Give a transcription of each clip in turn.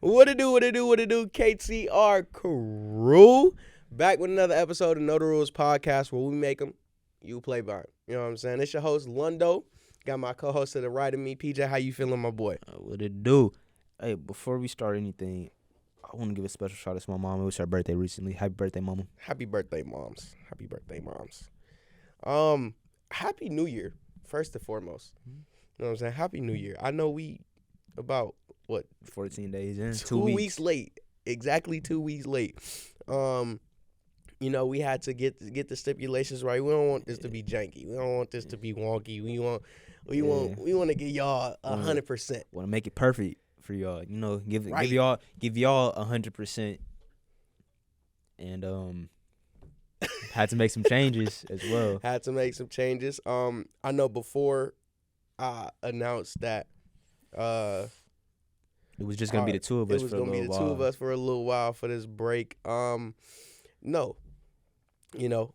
What it do, KTR crew. Back with another episode of Know the Rules podcast where we make them, you play by 'em. You know what I'm saying? It's your host, Lundo. Got my co-host to the right of me, PJ. How you feeling, my boy? What it do? Hey, before we start anything, I want to give a special shout out to my mom. It was her birthday recently. Happy birthday, mama. Happy birthday, moms. Happy birthday, moms. Happy New Year, first and foremost. You know what I'm saying? Happy New Year. I know we about, 14 days in. 2 weeks late. Exactly 2 weeks late. You know, we had to get the stipulations right. We don't want this to be janky. We don't want this to be wonky. We want to give y'all 100%. Want to make it perfect for y'all. You know, give y'all 100%. And had to make some changes as well. Had to make some changes. I know before I announced that it was just gonna be the two of us. It was gonna be the two of us for a little while for this break. No, you know,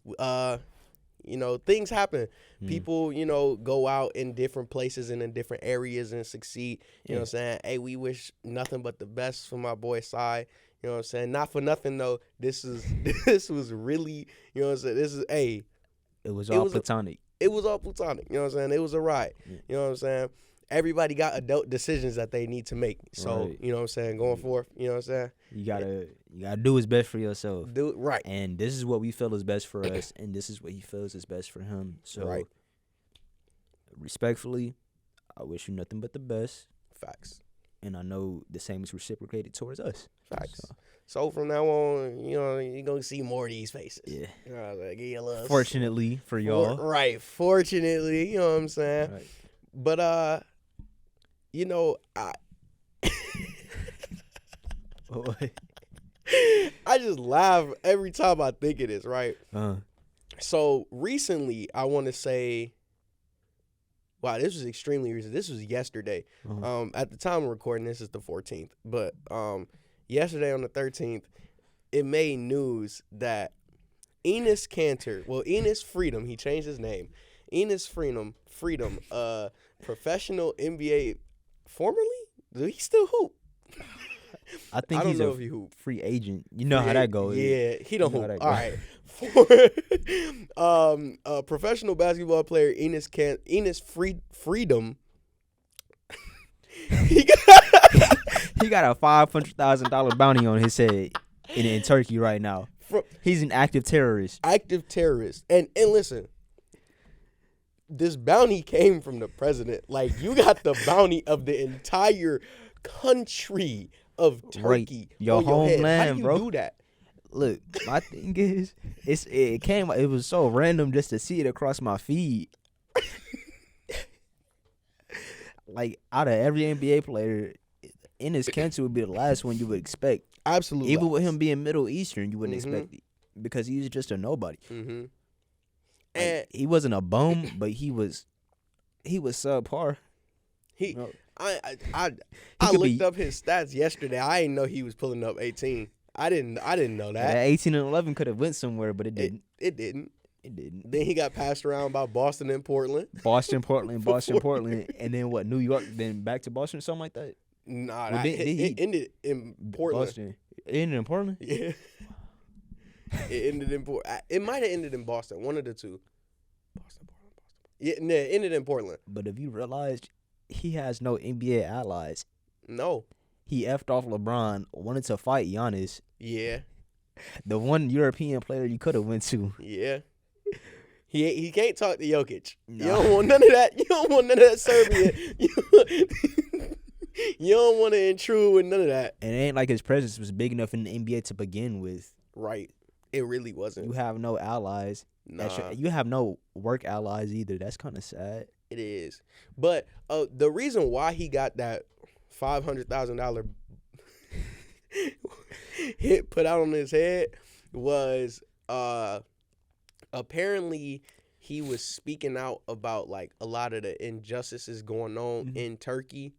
things happen. People, go out in different places and in different areas and succeed. You know what I'm saying? Hey, we wish nothing but the best for my boy Sai. You know what I'm saying? Not for nothing though. This was really, you know what I'm saying? It was all platonic. It was all platonic. You know what I'm saying? It was a ride. Yeah. You know what I'm saying? Everybody got adult decisions that they need to make. So, Right. You know what I'm saying? Going forth, you know what I'm saying? You gotta do what's best for yourself. Do it right. And this is what we feel is best for us, and this is what he feels is best for him. So, Right. Respectfully, I wish you nothing but the best. Facts. And I know the same is reciprocated towards us. Facts. So from now on, you're going to see more of these faces. Yeah. You know, like, give you a little Fortunately for y'all. Right. Fortunately, you know what I'm saying? Right. But, I I just laugh every time I think of this, right? So recently, I want to say, wow, this was extremely recent. This was yesterday. At the time of recording, this is the 14th. But yesterday on the 13th, it made news that Enes Freedom, he changed his name. Enes Freedom, professional NBA, formerly? Do he still hoop? I think he's a free agent. You know how that goes. Yeah, he don't hoop. All right. Professional basketball player Enes Freedom. He got a $500,000 bounty on his head in Turkey right now. He's an active terrorist. And listen, this bounty came from the president. Like, you got the bounty of the entire country of Turkey. Right. Your homeland, How do you bro. do that? Look, my thing is, it was so random just to see it across my feed. Like, out of every NBA player, Enes Kanter would be the last one you would expect. Absolutely. Even with him being Middle Eastern, you wouldn't expect it because he was just a nobody. Mm-hmm. Like, he wasn't a bum, but he was subpar. I looked up his stats yesterday. I didn't know he was pulling up 18. I didn't know that. 18 and 11 could have went somewhere, but it didn't. It didn't. It didn't. Then he got passed around by Boston and Portland. Portland, and then what? New York, then back to Boston or something like that. Nah, Well, it ended in Portland. Boston. It ended in Portland? Yeah. It ended in Portland. It might have ended in Boston. One of the two. Boston. Yeah, no, it ended in Portland. But if you realized he has no NBA allies. No. He effed off LeBron, wanted to fight Giannis. Yeah. The one European player you could have went to. Yeah. He can't talk to Jokic. Nah. You don't want none of that. You don't want none of that Serbian. You don't want to intrude with none of that. And it ain't like his presence was big enough in the NBA to begin with. Right. It really wasn't. You have no allies. Nah. You have no work allies either. That's kind of sad. It is. But the reason why he got that $500,000 hit put out on his head was apparently he was speaking out about like a lot of the injustices going on in Turkey.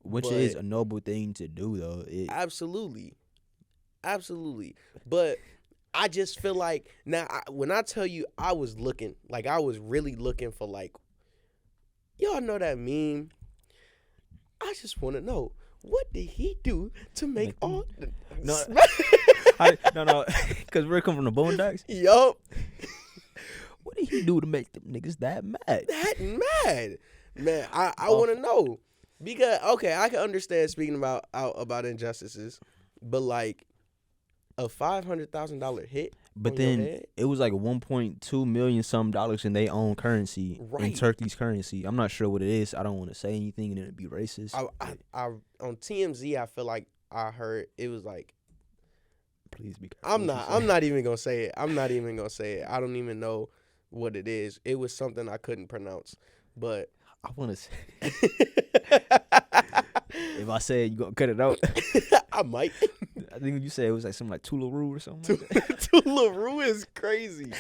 Which is a noble thing to do, though. Absolutely. But I just feel like now when I tell you I was really looking for, like, y'all know that meme? I just want to know, what did he do to make all? No, no, because we're coming from the Boondocks. Yup. What did he do to make them niggas that mad? That mad, man. I want to know because I can understand speaking about injustices, but like a $500,000 hit. But then it was like $1.2 million some dollars in their own currency, in Turkey's currency. I'm not sure what it is. I don't want to say anything and it'd be racist. I on TMZ, I feel like I heard it was like. Please be careful. I'm not even gonna say it. I'm not even gonna say it. I don't even know what it is. It was something I couldn't pronounce, but I want to say. If I say it, you gonna cut it out? I might. I think you said it was like something like Tularoo or something. Tularoo is crazy.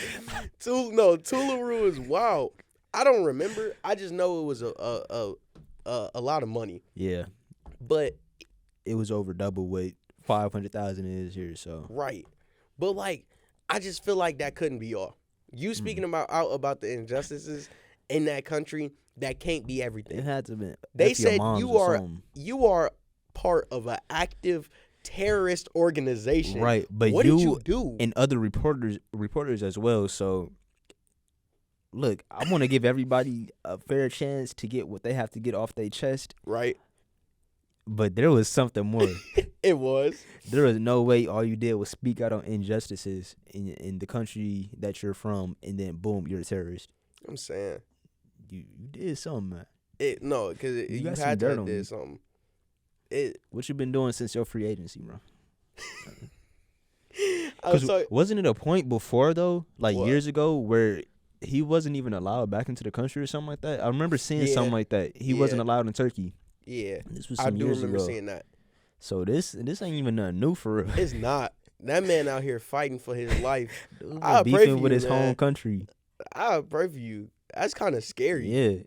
Tularoo is wild. I don't remember. I just know it was a lot of money. Yeah, but it was over double what 500,000 is here. So right, but like I just feel like that couldn't be all. You speaking about the injustices in that country, that can't be everything. It had to be. They said you are part of an active terrorist organization. Right, but what did you do? And other reporters as well. So look, I want to give everybody a fair chance to get what they have to get off their chest. Right. But there was something more. It was. There was no way all you did was speak out on injustices in the country that you're from, and then boom, you're a terrorist. I'm saying. You did something, man. Because you had to have did something. What you been doing since your free agency, bro? Wasn't it a point before, though, like years ago, where he wasn't even allowed back into the country or something like that? I remember seeing something like that. He wasn't allowed in Turkey. Yeah, this was some years ago. Seeing that. So this ain't even nothing new for real. It's not. That man out here fighting for his life. Beefing with his home country. I pray for you. That's kind of scary. Yeah.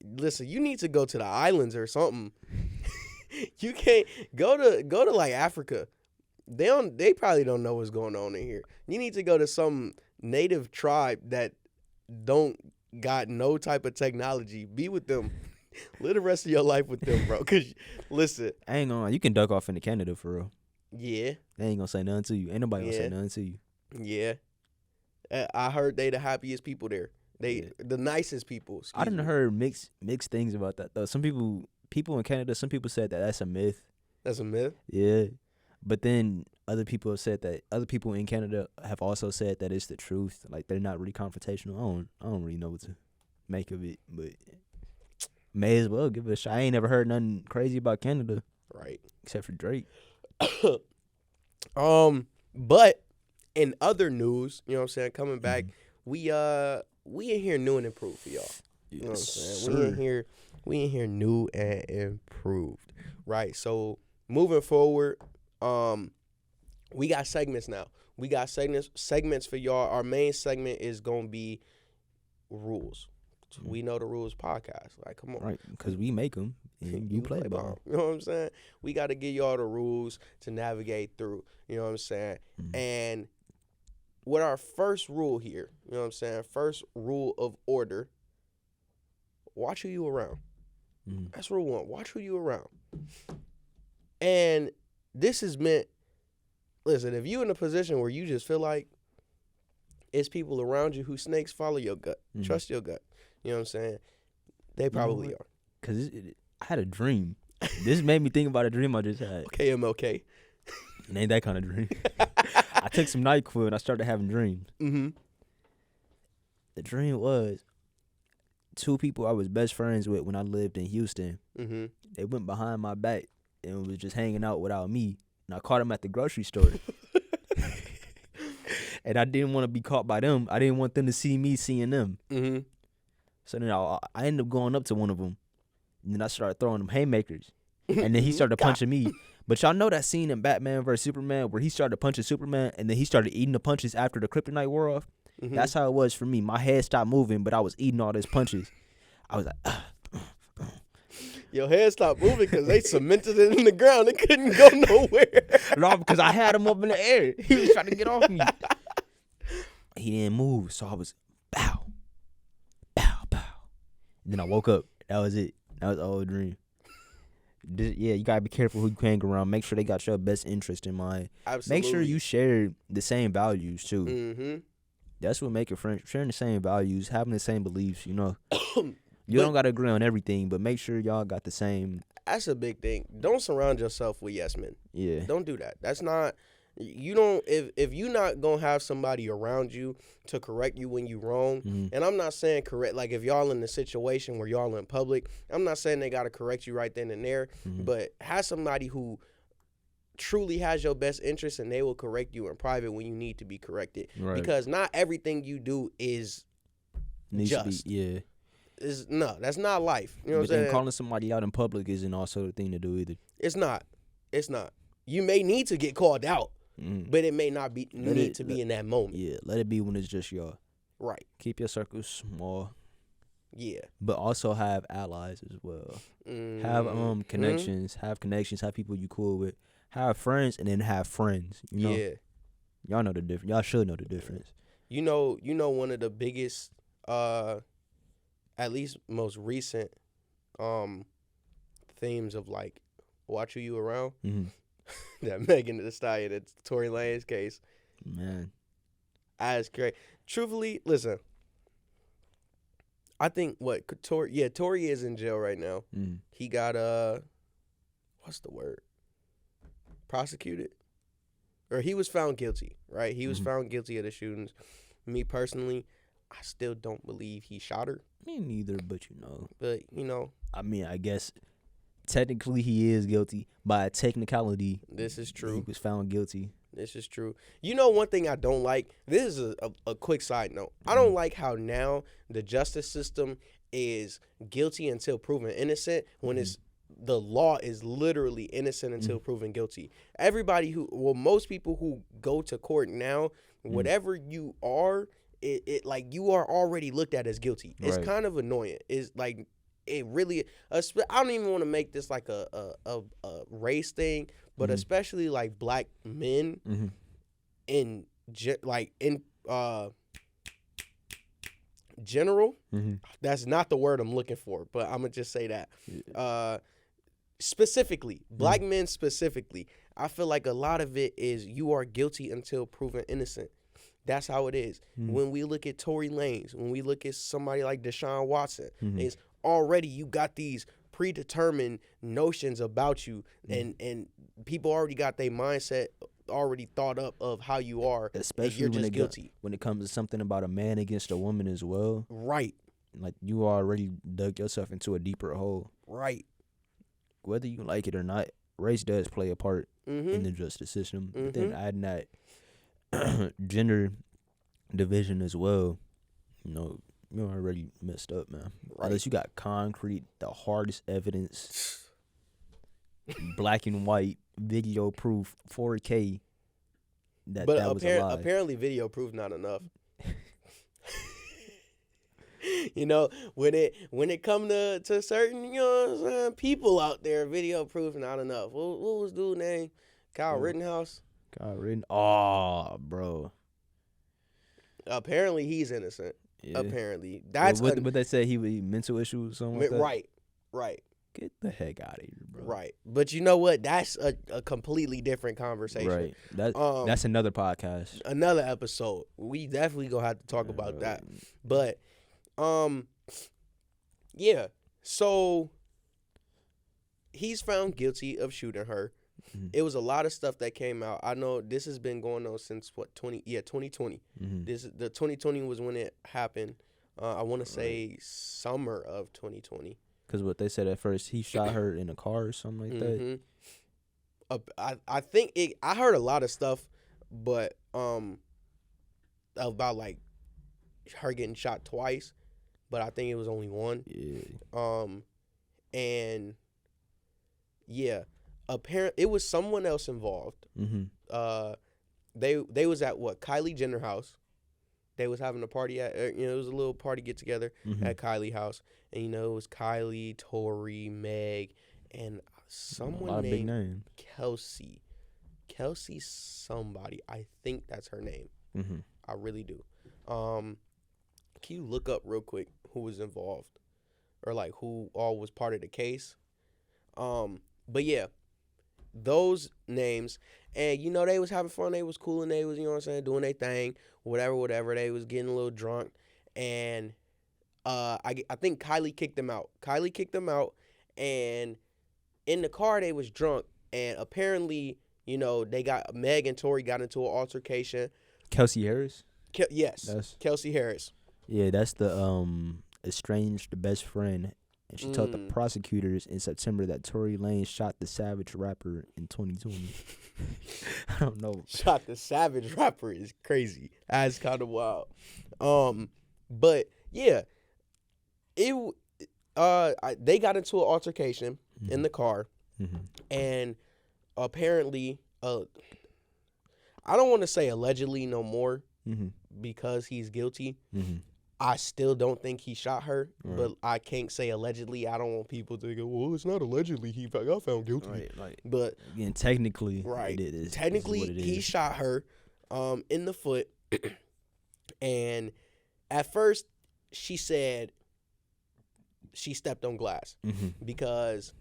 Listen, you need to go to the islands or something. You can't go to like Africa. They probably don't know what's going on in here. You need to go to some native tribe that don't got no type of technology. Be with them. Live the rest of your life with them, bro. Cause listen, I ain't gonna lie, you can duck off into Canada for real. Yeah. They ain't gonna say nothing to you. Ain't nobody gonna say nothing to you. Yeah. I heard they the happiest people there. They the nicest people. I done heard mixed things about that though. Some people in Canada, some people said that that's a myth. That's a myth? Yeah. But then other people have said that other people in Canada have also said that it's the truth. Like they're not really confrontational. I don't really know what to make of it, but may as well give it a shot. I ain't never heard nothing crazy about Canada. Right. Except for Drake. But in other news, you know what I'm saying, coming back, we in here new and improved for y'all. You know what I'm saying? We in here new and improved. Right. So moving forward, we got segments now. We got segments for y'all. Our main segment is gonna be rules. We know the rules podcast. Like, come on. Right, because we make them and you play ball. You know what I'm saying? We got to give y'all the rules to navigate through. You know what I'm saying? And with our first rule here, you know what I'm saying? First rule of order, watch who you around. That's rule one. Watch who you around. And this is meant, listen, if you in a position where you just feel like it's people around you who snakes, follow your gut. Trust your gut. You know what I'm saying? They probably are. Because I had a dream. This made me think about a dream I just had. Okay, MLK. It ain't that kind of dream. I took some NyQuil and I started having dreams. The dream was two people I was best friends with when I lived in Houston. They went behind my back and was just hanging out without me. And I caught them at the grocery store. And I didn't want to be caught by them. I didn't want them to see me seeing them. So then I ended up going up to one of them. And then I started throwing them haymakers. And then he started punching me. But y'all know that scene in Batman vs. Superman where he started punching Superman and then he started eating the punches after the kryptonite wore off? That's how it was for me. My head stopped moving, but I was eating all those punches. I was like, Your head stopped moving because they cemented it in the ground. It couldn't go nowhere. No, because I had him up in the air. He was trying to get off me. He didn't move, so I was bow, bow, bow. And then I woke up. That was it. That was the whole dream. You gotta be careful who you hang around. Make sure they got your best interest in mind. Absolutely. Make sure you share the same values too. Mm-hmm. That's what make a friend. Sharing the same values, having the same beliefs. You don't gotta agree on everything, but make sure y'all got the same. That's a big thing. Don't surround yourself with yes men. Yeah. Don't do that. That's not. You don't. If you're not gonna have somebody around you to correct you when you wrong, and I'm not saying correct. Like if y'all in a situation where y'all in public, I'm not saying they gotta correct you right then and there, but have somebody who truly has your best interest and they will correct you in private when you need to be corrected. Right. Because not everything you do is Needs just. to be, No, that's not life. You know what I'm saying? And calling somebody out in public isn't also the thing to do either. It's not. You may need to get called out, but it may not be need to be in that moment. Yeah, let it be when it's just y'all. Right. Keep your circles small. Yeah. But also have allies as well. Have connections. Have connections. Have people you cool with. Have friends and then have friends. Yeah. Y'all know the difference. Y'all should know the difference. You know one of the biggest, at least most recent, themes of like watch who you around. That Meghan the Stallion, it's Tory Lanez case. Man, that's great. Truthfully, listen. I think Tory is in jail right now. He got what's the word? Prosecuted, or he was found guilty. Right? He was found guilty of the shootings. Me personally, I still don't believe he shot her. Me neither, but But I mean, I guess technically he is guilty by technicality. This is true. He was found guilty. This is true. One thing I don't like, this is a quick side note. I don't like how now the justice system is guilty until proven innocent when the law is literally innocent until proven guilty. Most people who go to court now, whatever you are, it like you are already looked at as guilty. It's kind of annoying. It's like it really. I don't even want to make this like a race thing, but especially like black men in general. That's not the word I'm looking for, but I'm gonna just say that. Specifically, black men specifically, I feel like a lot of it is you are guilty until proven innocent. That's how it is. When we look at Tory Lanez, when we look at somebody like Deshaun Watson, it's already you got these predetermined notions about you, and people already got their mindset already thought up of how you are. Especially you're just guilty. When it comes to something about a man against a woman as well. Right. Like you already dug yourself into a deeper hole. Right. Whether you like it or not, race does play a part in the justice system. But then adding that gender division as well, you're already messed up, man. Right. Unless you got concrete, the hardest evidence, black and white, video proof, 4K. That was a lie. Apparently, video proof not enough. When it come to certain people out there, video proof not enough. What was dude's name? Kyle Rittenhouse. Oh, bro. Apparently he's innocent. Yeah. Apparently that's what they say he was mental issues or something like that. Right. Get the heck out of here, bro. Right. But you know what? That's a completely different conversation. Right. That's another podcast. Another episode. We definitely gonna have to talk about that. But yeah. So he's found guilty of shooting her. It was a lot of stuff that came out. I know this has been going on since 2020. The 2020 was when it happened. I want to say summer of 2020. Because what they said at first, he shot her in a car or something like that. I think I heard a lot of stuff, but about like her getting shot twice, but I think it was only one. Yeah. And yeah, apparently it was someone else involved. They was at Kylie Jenner house. They was having a party at, it was a little party get together at Kylie house, and it was Kylie, Tory, Meg, and someone named Kelsey somebody. I think that's her name. I really do. Can you look up real quick who was involved, or like who all was part of the case? But yeah, those names, and they was having fun, they was cool, and they was, what I'm saying, doing their thing, whatever. They was getting a little drunk, and I think Kylie kicked them out. And in the car they was drunk, and apparently, they got Meg and Tory got into an altercation. Kelsey Harris? Yes, Kelsey Harris. Yeah, that's the estranged best friend. And she told the prosecutors in September that Tory Lanez shot the Savage rapper in 2020. I don't know. Shot the Savage rapper is crazy. That's kind of wild. But yeah, they got into an altercation in the car, and apparently, I don't want to say allegedly no more because he's guilty. I still don't think he shot her, but I can't say allegedly. I don't want people to go, well, it's not allegedly. He got found guilty. Right. But again, technically, right. It is. Technically, he shot her in the foot. And at first, she said she stepped on glass because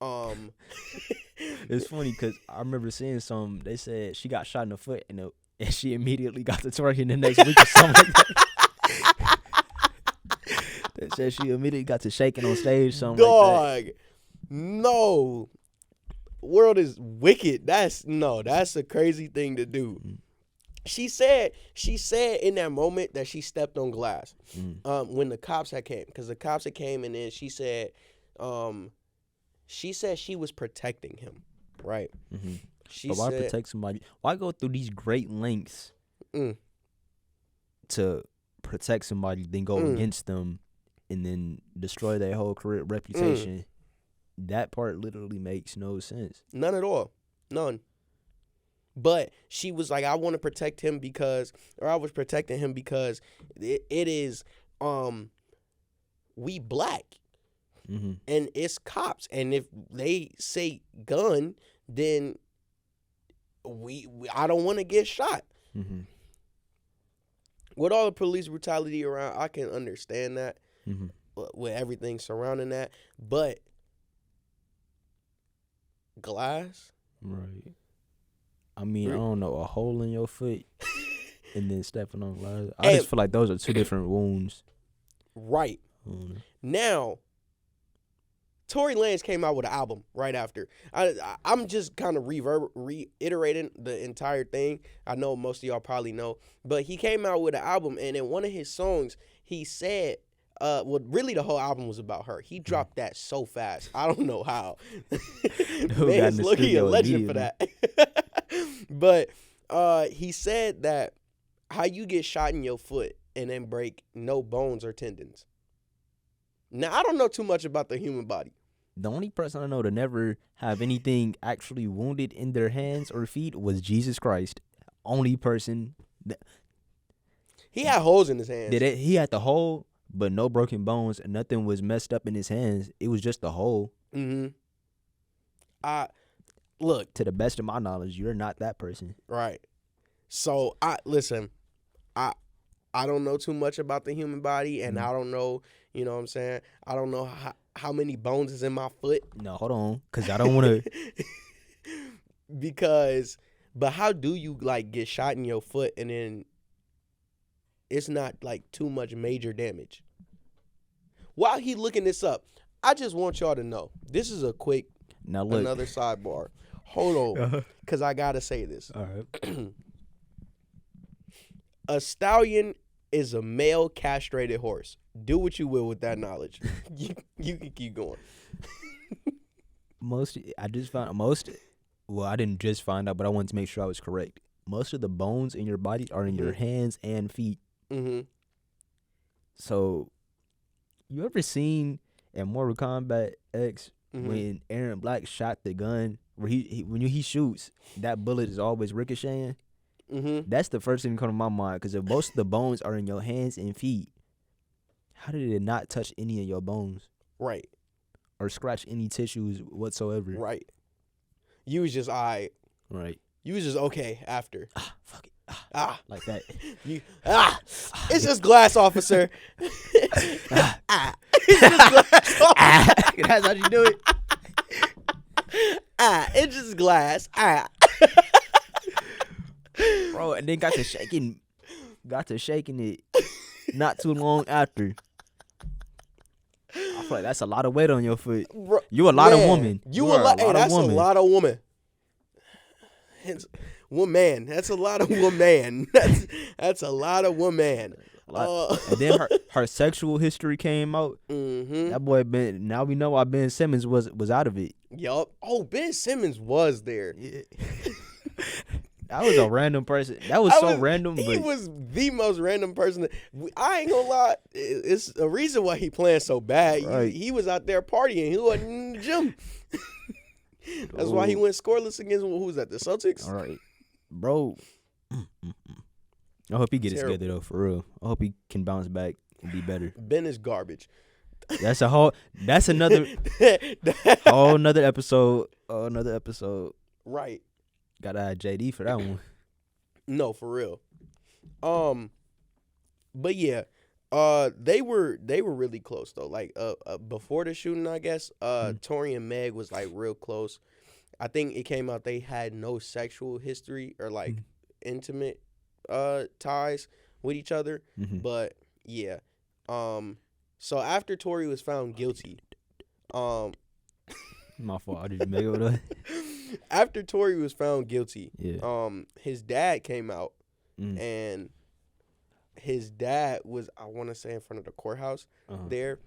it's funny because I remember seeing some. They said she got shot in the foot and she immediately got to twerking the next week or something like that. They said she immediately got to shaking on stage, something like that. No. World is wicked. That's a crazy thing to do. She said in that moment that she stepped on glass when the cops had came, because the cops had came, and then she said she was protecting him, right? But why protect somebody? Why go through these great lengths to protect somebody, then go against them and then destroy their whole career reputation? That part literally makes no sense. None at all. None. But she was like, I want to protect him I was protecting him because it is, we black. And it's cops. And if they say gun, then I don't want to get shot. With all the police brutality around, I can understand that with everything surrounding that. But glass? Right. I mean, I don't know, a hole in your foot and then stepping on glass. I just feel like those are two different wounds. Right. Now, Tory Lanez came out with an album right after. I'm just kind of reiterating the entire thing. I know most of y'all probably know. But he came out with an album, and in one of his songs, he said, really the whole album was about her. He dropped that so fast. I don't know how. Man's looking a legend for that. But he said that how you get shot in your foot and then break no bones or tendons. Now, I don't know too much about the human body. The only person I know to never have anything actually wounded in their hands or feet was Jesus Christ. Only person. He had holes in his hands. He had the hole, but no broken bones, and nothing was messed up in his hands. It was just the hole. Look. To the best of my knowledge, you're not that person. Right. So, listen, I don't know too much about the human body, and I don't know, you know what I'm saying? I don't know how many bones is in my foot. No, hold on, because I don't want to. But how do you, like, get shot in your foot and then it's not, like, too much major damage? While he looking this up, I just want y'all to know. This is a quick, another sidebar. Hold on, because I got to say this. All right. A stallion is a male castrated horse. Do what you will with that knowledge. You can keep going. I didn't just find out, but I wanted to make sure I was correct. Most of the bones in your body are in your hands and feet. So, you ever seen in Mortal Kombat X when Aaron Black shot the gun, where when he shoots, that bullet is always ricocheting? That's the first thing that comes to my mind, because if most of the bones are in your hands and feet, how did it not touch any of your bones? Right. Or scratch any tissues whatsoever? Right. You was just Right. You was just okay after. Fuck it. Like that. It's just glass, officer. It's just glass, officer. That's how you do it. It's just glass. Bro, and then got to shaking it not too long after. I feel like that's a lot of weight on your foot. Bro, You a lot of woman. You a lot. Hey, that's woman. a lot of woman. Woman. That's a lot of woman. That's a lot of woman. And then her sexual history came out. Mm-hmm. That boy now we know why Ben Simmons was out of it. Yup. Oh, Ben Simmons was there. Yeah. That was a random person. That was random. He was the most random person. I ain't gonna lie. It's a reason why he playing so bad. Right. He was out there partying. He wasn't in the gym. That's why he went scoreless against who was that? The Celtics. All right, bro. I hope he get it together though, for real. I hope he can bounce back and be better. Ben is garbage. That's another whole another episode. Another episode. Right. Gotta have JD for that one. No, for real. But yeah, they were really close though. Like before the shooting, I guess, Tory and Meg was like real close. I think it came out they had no sexual history or like intimate ties with each other. Mm-hmm. But yeah. So after Tory was found guilty, my fault. Did you make it with that? After Tory was found guilty, yeah. His dad came out, and his dad was, I want to say, in front of the courthouse there,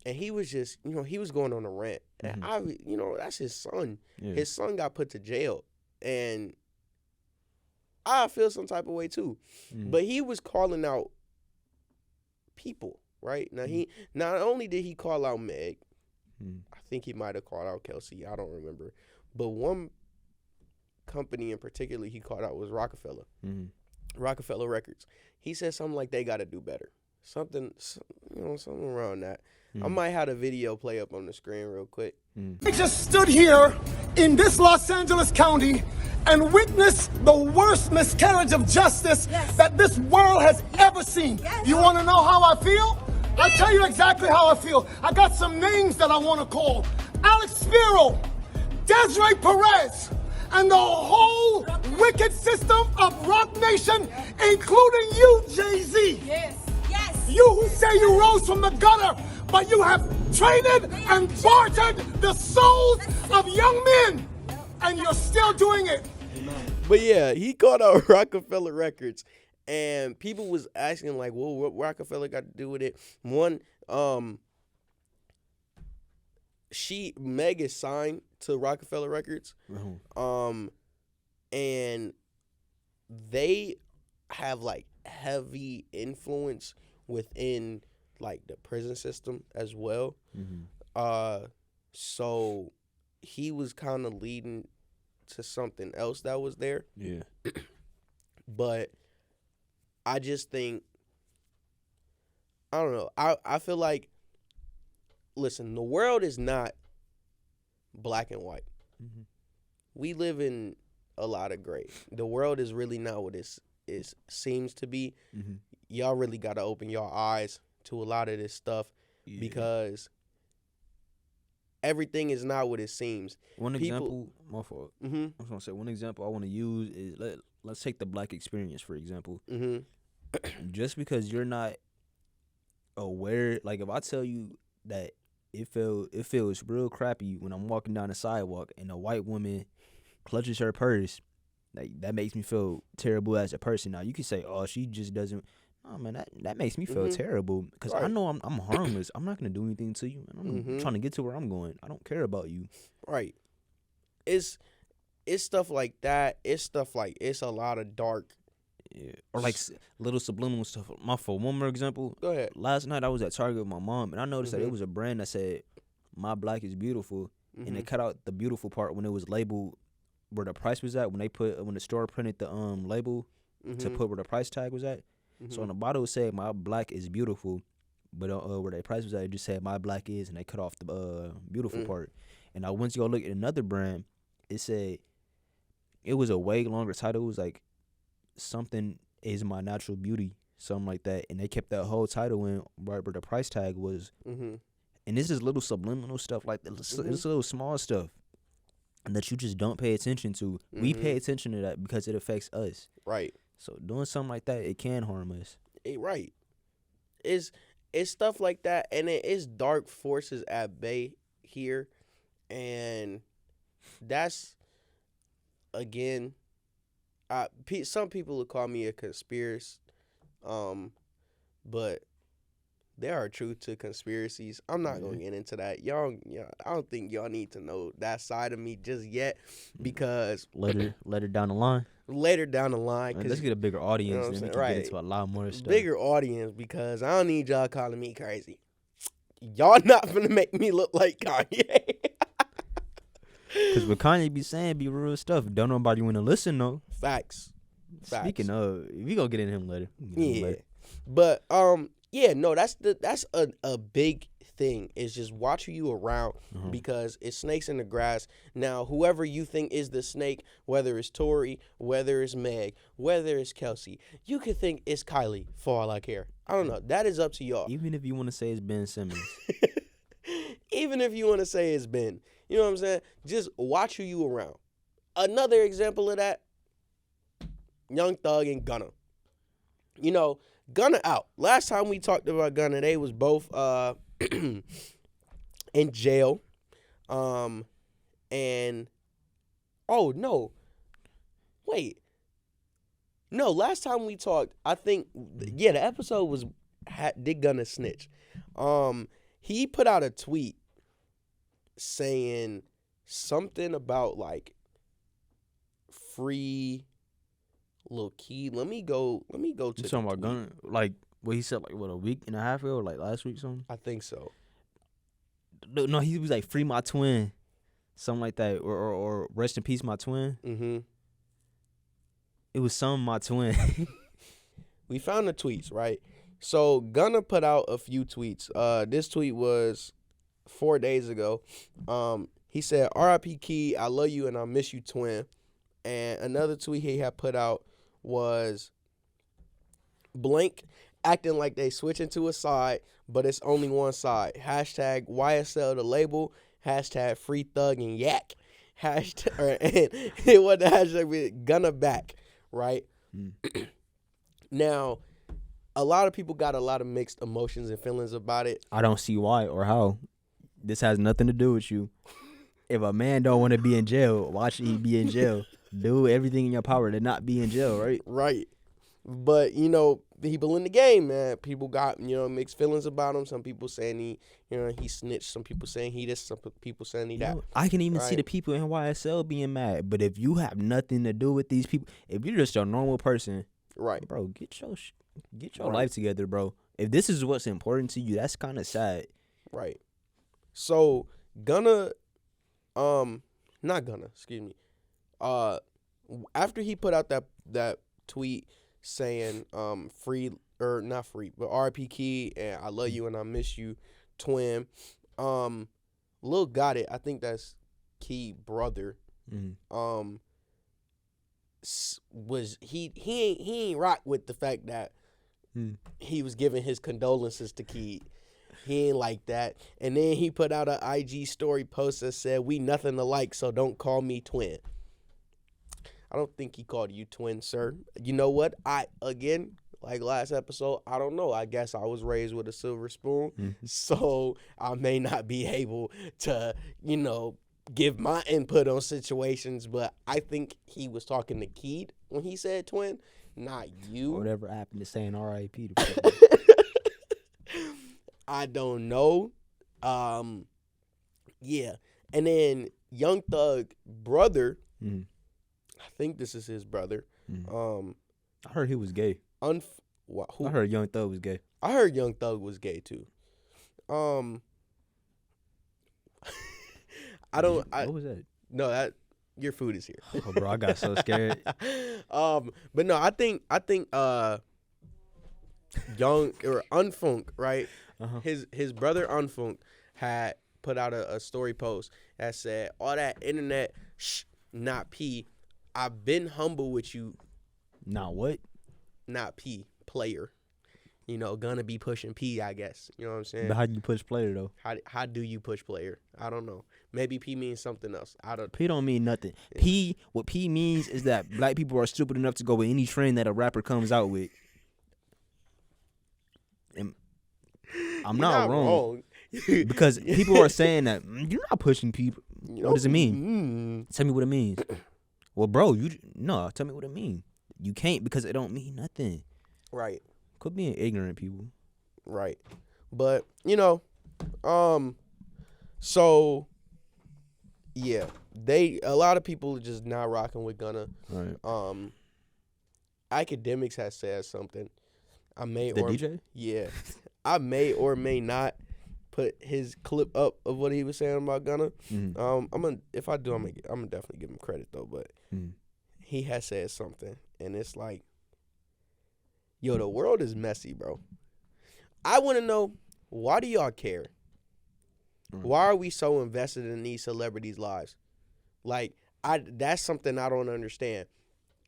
and he was just, he was going on a rant, and that's his son. Yeah. His son got put to jail, and I feel some type of way too, but he was calling out people, right? Now he not only did he call out Meg, I think he might have called out Kelsey. I don't remember. But one company in particular he called out was Rockefeller. Rockefeller Records. He said something like they got to do better. Something around that. I might have a video play up on the screen real quick. I just stood here in this Los Angeles County and witnessed the worst miscarriage of justice that this world has ever seen. You want to know how I feel? I'll tell you exactly how I feel. I got some names that I want to call. Alex Spiro, Desiree Perez, and the whole wicked system of Rock Nation, including you, Jay-Z. Yes. You who say you rose from the gutter, but you have traded and bartered the souls of young men, and you're still doing it. But yeah, he called out Rockefeller Records, and people was asking like, well, what Rockefeller got to do with it? One, Meg is signed to Rockefeller Records, and they have like heavy influence within like the prison system as well. So he was kind of leading to something else that was there. Yeah. But I just think, I don't know. I feel like, listen, the world is not black and white. We live in a lot of gray. The world is really not what it seems to be. Y'all really got to open your eyes to a lot of this stuff because everything is not what it seems. One example, my fault. I was gonna say one example I want to use is let's take the black experience for example. Just because you're not aware, like if I tell you that it feels real crappy when I'm walking down the sidewalk and a white woman clutches her purse, like that makes me feel terrible as a person. Now you can say, oh, she just doesn't. Oh man, that makes me feel terrible because I know I'm harmless. I'm not gonna do anything to you. I'm trying to get to where I'm going. I don't care about you. Right. It's stuff like that. It's stuff like it's a lot of dark. Yeah. Or like little subliminal stuff. My fault. One more example. Go ahead. Last night I was at Target with my mom and I noticed that it was a brand that said "My Black is Beautiful," and they cut out the beautiful part when it was labeled where the price was at. When the store printed the label to put where the price tag was at. So on the bottle it said "My Black is Beautiful," but where the price was at, it just said "My Black is," and they cut off the beautiful part. And I went to go look at another brand. It said it was a way longer title. It was like something is my natural beauty, something like that. And they kept that whole title in right where the price tag was. And this is little subliminal stuff like this. It's little small stuff. that you just don't pay attention to. We pay attention to that because it affects us. Right. So doing something like that, it can harm us. Right. It's stuff like that, and it is dark forces at bay here, and that's again, some people would call me a conspiracist, but there are truth to conspiracies. I'm not gonna get into that. Y'all, I don't think y'all need to know that side of me just yet, because later down the line. Later down the line, Man, let's get a bigger audience, you know and we can right. get into a lot more stuff. Bigger audience, because I don't need y'all calling me crazy. Y'all not gonna make me look like Kanye. Because what Kanye be saying be real stuff. Don't nobody want to listen though. Facts. Speaking of, we gonna get in him later. But yeah, no, that's a big thing, is just watch who you around, because it's snakes in the grass. Now, whoever you think is the snake, whether it's Tory, whether it's Meg, whether it's Kelsey, you could think it's Kylie for all I care. I don't know. That is up to y'all. Even if you want to say it's Ben Simmons. Even if you want to say it's Ben. You know what I'm saying? Just watch who you around. Another example of that, Young Thug and Gunna. You know, Gunna out. Last time we talked about Gunna, they was both in jail. And oh no. Wait. No, last time we talked, I think the episode was did Gunna snitch. He put out a tweet saying something about like free Lil Key. Let me go to you talking about Gunna, like what he said, like what, a week and a half ago, or like last week, something. I think so. No, he was like, free my twin, something like that, or rest in peace my twin. It was some my twin. We found the tweets, right? So Gunna put out a few tweets. This tweet was 4 days ago. He said, "R.I.P. Key, I love you and I miss you, twin." And another tweet he had put out was blank acting like they switching to a side, but it's only one side. Hashtag YSL the label. Hashtag free Thug and Yak. Hashtag and what the hashtag with Gunna back, right? Now, a lot of people got a lot of mixed emotions and feelings about it. I don't see why or how. This has nothing to do with you. If a man don't want to be in jail, why should he be in jail? Do everything in your power to not be in jail, right? Right. But, you know, people in the game, man, people got, you know, mixed feelings about him. Some people saying he snitched. Some people saying he this. Some people saying he that. I can even see the people in YSL being mad. But if you have nothing to do with these people, if you're just a normal person, right, bro, get your life together, bro. If this is what's important to you, that's kind of sad. Right. So Gunna, not Gunna, excuse me. After he put out that tweet saying free, or not free, but R.I.P. Key and I love you and I miss you, twin. Lil Got It, I think that's Key brother. Was he ain't rock with the fact that he was giving his condolences to Key. He ain't like that. And then he put out an IG story post that said, "We nothing alike, so don't call me twin." I don't think he called you twin, sir. You know what? Again, like last episode, I don't know. I guess I was raised with a silver spoon, so I may not be able to, you know, give my input on situations, but I think he was talking to Keed when he said twin, not you. Whatever happened to saying R.I.P. I don't know. Yeah. And then Young Thug brother, I think this is his brother. I heard he was gay. I heard Young Thug was gay. I heard Young Thug was gay too. What was that? No, that your food is here. Oh, bro, I got so scared. But no, I think Young or Unfunk, right? His brother Unfunk had put out a story post that said, "All that internet, not P. I've been humble with you." Not what? Not P. Player. Gunna be pushing P, I guess. You know what I'm saying? But how do you push player though? How do you push player? I don't know. Maybe P means something else. P don't mean nothing. What P means is that black people are stupid enough to go with any trend that a rapper comes out with. And I'm not wrong. Because people are saying that you're not pushing people. What does it mean? Tell me what it means. Well, bro, tell me what it means. You can't because it don't mean nothing. Right. Quit being ignorant, people. Right. But, so yeah, a lot of people are just not rocking with Gunna. Right. Academics has said something. DJ? Yeah. I may or may not put his clip up of what he was saying about Gunna. If I do, I'm gonna definitely give him credit though. But he has said something, and it's like, yo, the world is messy, bro. I want to know, why do y'all care? Why are we so invested in these celebrities' lives? Like, that's something I don't understand.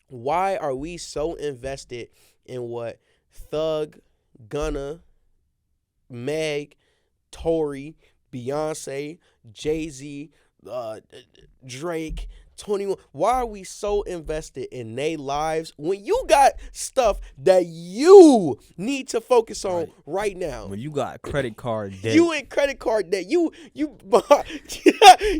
Why are we so invested in what Thug, Gunna, Meg, Tory, Beyonce, Jay-Z, Drake, 21? Why are we so invested in their lives when you got stuff that you need to focus on right now? When you got credit card debt. You in credit card debt. You behind,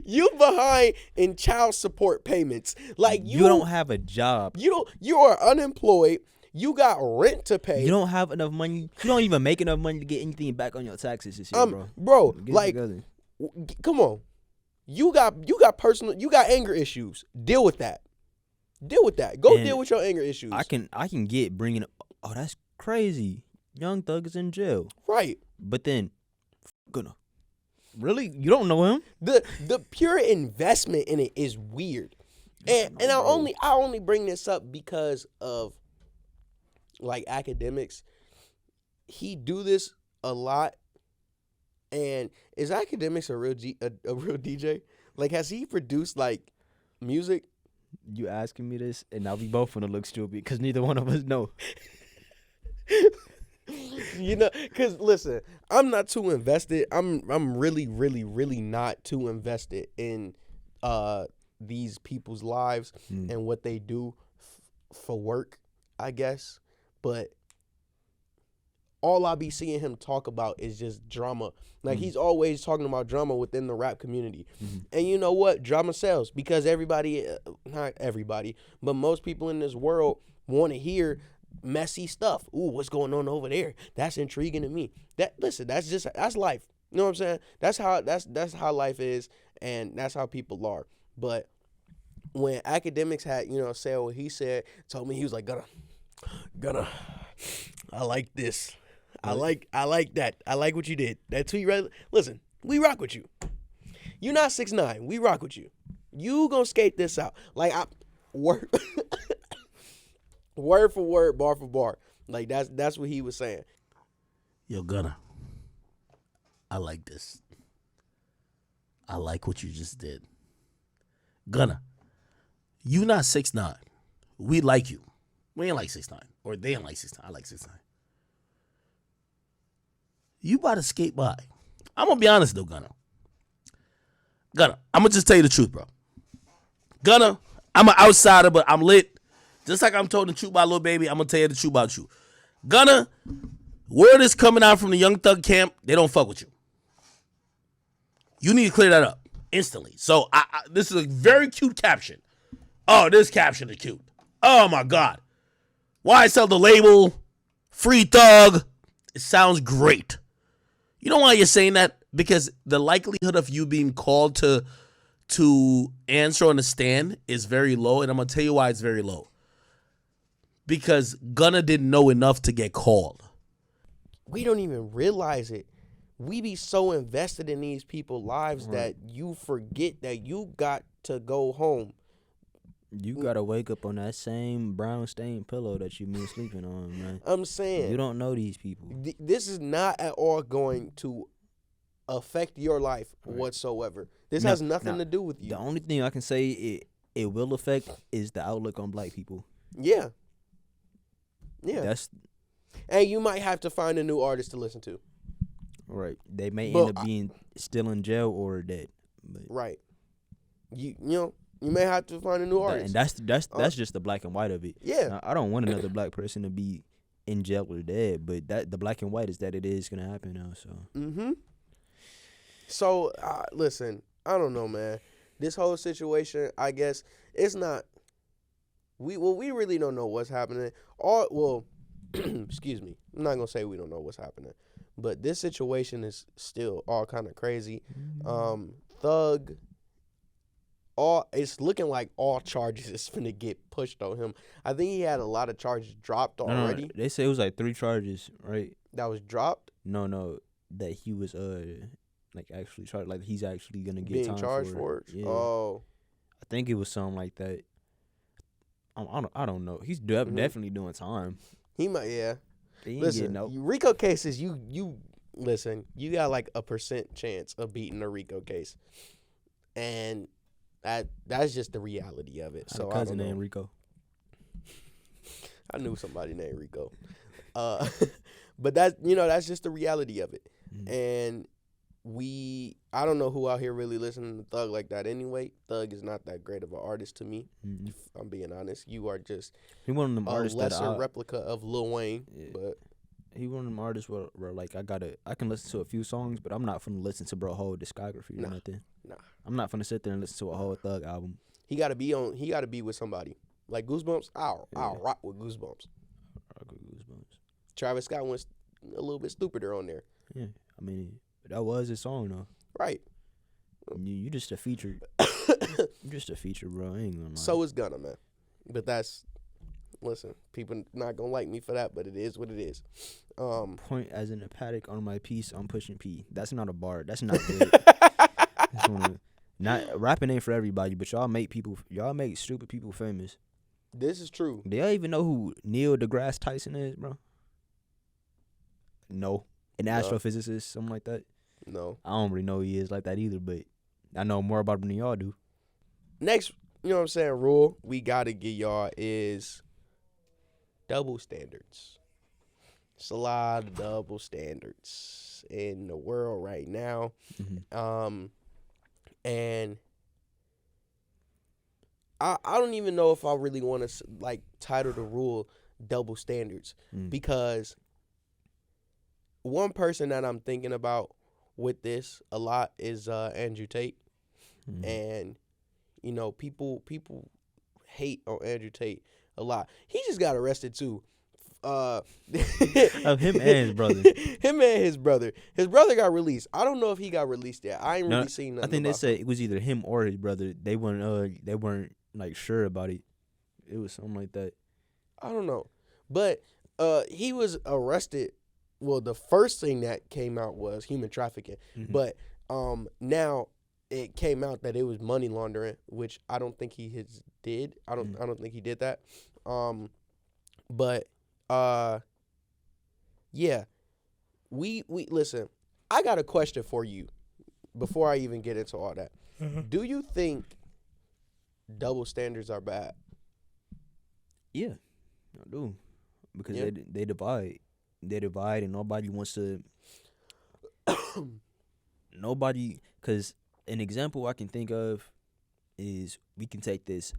you behind in child support payments. Like you don't have a job. You are unemployed. You got rent to pay. You don't have enough money. You don't even make enough money to get anything back on your taxes this year, bro. Bro, like, come on. You got anger issues. Deal with that. Go deal with your anger issues. I can get bringing up. Oh, that's crazy. Young Thug is in jail. Right. But then, Gunna. Really? You don't know him? The pure investment in it is weird. And I only bring this up because of, like, academics. He do this a lot. And is Academics a real DJ? Like, has he produced, like, music? You asking me this, and now we both gonna look stupid because neither one of us know. Because listen, I'm not too invested. I'm really, really, really not too invested in these people's lives and what they do for work, I guess. But all I be seeing him talk about is just drama. Like, he's always talking about drama within the rap community. And you know what? Drama sells because not everybody, but most people in this world want to hear messy stuff. Ooh, what's going on over there? That's intriguing to me. That's life. You know what I'm saying? That's how life is, and that's how people are. But when Academics had, said what he said, told me, he was like, Gunna, I like this. I like that. I like what you did. That tweet, right? Listen, we rock with you. You not 6'9". We rock with you. You gonna skate this out. Like, word for word, bar for bar. Like, that's what he was saying. Yo, Gunna, I like this. I like what you just did. Gunna, you not 6'9". We like you. We ain't like 6'9". Or they ain't like 6'9". I like 6'9". You about to skate by. I'm going to be honest, though, Gunna. I'm going to just tell you the truth, bro. Gunna, I'm an outsider, but I'm lit. Just like I'm told the truth about Lil Baby, I'm going to tell you the truth about you. Gunna, word is coming out from the Young Thug camp. They don't fuck with you. You need to clear that up instantly. So this is a very cute caption. Oh, this caption is cute. Oh, my God. Why sell the label? Free Thug. It sounds great. You know why you're saying that? Because the likelihood of you being called to answer on the stand is very low, and I'm going to tell you why it's very low. Because Gunna didn't know enough to get called. We don't even realize it. We be so invested in these people's lives that you forget that you got to go home. You gotta wake up on that same brown stained pillow that you been sleeping on, man. I'm saying, you don't know these people. This is not at all going to affect your life whatsoever. This has nothing to do with you. The only thing I can say it will affect is the outlook on black people. Yeah. That's and you might have to find a new artist to listen to. Right. They may But end up being still in jail or dead. But Right. You know, you may have to find a new artist. and that's just the black and white of it. Yeah. Now, I don't want another black person to be in jail or dead, but that the black and white is that it is gonna happen now. So. Mm-hmm. So listen, I don't know, man. This whole situation, I guess, it's not. We really don't know what's happening. Excuse me. I'm not gonna say we don't know what's happening, but this situation is still all kind of crazy. Thug. It's looking like all charges is finna get pushed on him. I think he had a lot of charges dropped already. No, they say it was like 3 charges, right? That was dropped. No, that he was like actually charged, like he's actually gonna get Being time charged for it. Yeah. Oh. I think it was something like that. I don't know. He's definitely doing time. He might, yeah. He ain't Listen, getting no. RICO cases, you listen, you got like a % chance of beating a RICO case, and that's just the reality of it. So I had a cousin named Rico. I knew somebody named Rico, but that's just the reality of it. And I don't know who out here really listening to Thug like that anyway. Thug is not that great of an artist to me. If I'm being honest. You are just He one of them a artists lesser replica of Lil Wayne. Yeah. But he one of them artists where like I can listen to a few songs, but I'm not finna listen to bro whole discography or nothing. Nah. I'm not finna sit there and listen to a whole Thug album. He gotta be with somebody. Like Goosebumps, I'll rock with Goosebumps. Goosebumps. Travis Scott went a little bit stupider on there. Yeah, I mean that was his song though. Right. You just a feature. You just a feature, bro. I ain't gonna lie. So is Gunna, man. But listen, people not gonna like me for that, but it is what it is. Point as in a paddock on my piece, I'm pushing P. That's not a bar. That's not good. Not rapping ain't for everybody, but y'all make stupid people famous. This is true. Do y'all even know who Neil deGrasse Tyson is, bro? No. An astrophysicist, something like that. No. I don't really know who he is like that either, but I know more about him than y'all do. Next, you know what I'm saying, rule we gotta get y'all is double standards. It's a lot of double standards in the world right now. And I don't even know if I really want to like title the rule double standards because one person that I'm thinking about with this a lot is Andrew Tate. And you know, people hate on Andrew Tate a lot. He just got arrested too. Of him and his brother. Him and his brother. His brother got released. I don't know if he got released yet. I ain't really seen nothing. I think they about said it was either him or his brother. They weren't like sure about it. It was something like that. I don't know. But he was arrested. Well, the first thing that came out was human trafficking. But now it came out that it was money laundering, which I don't think he did. I don't think he did that. But yeah. We listen, I got a question for you before I even get into all that. Do you think double standards are bad? Yeah, I do. Because they divide. They divide and nobody wants to because an example I can think of is we can take this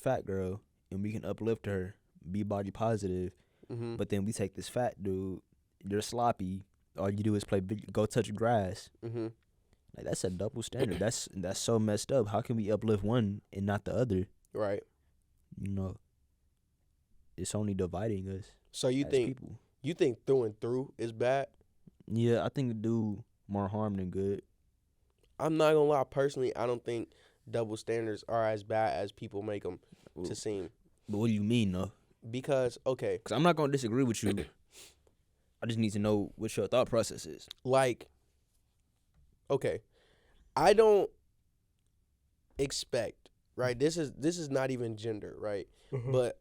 fat girl and we can uplift her, be body positive, but then we take this fat dude, you're sloppy, all you do is go touch grass. Like that's a double standard. That's so messed up. How can we uplift one and not the other? Right. You know, it's only dividing us. So you think through and through is bad? Yeah, I think it do more harm than good. I'm not gonna lie. Personally, I don't think double standards are as bad as people make them to seem. But what do you mean, though? Because because I'm not gonna disagree with you. I just need to know what your thought process is. Like, I don't expect, right? This is not even gender, right? But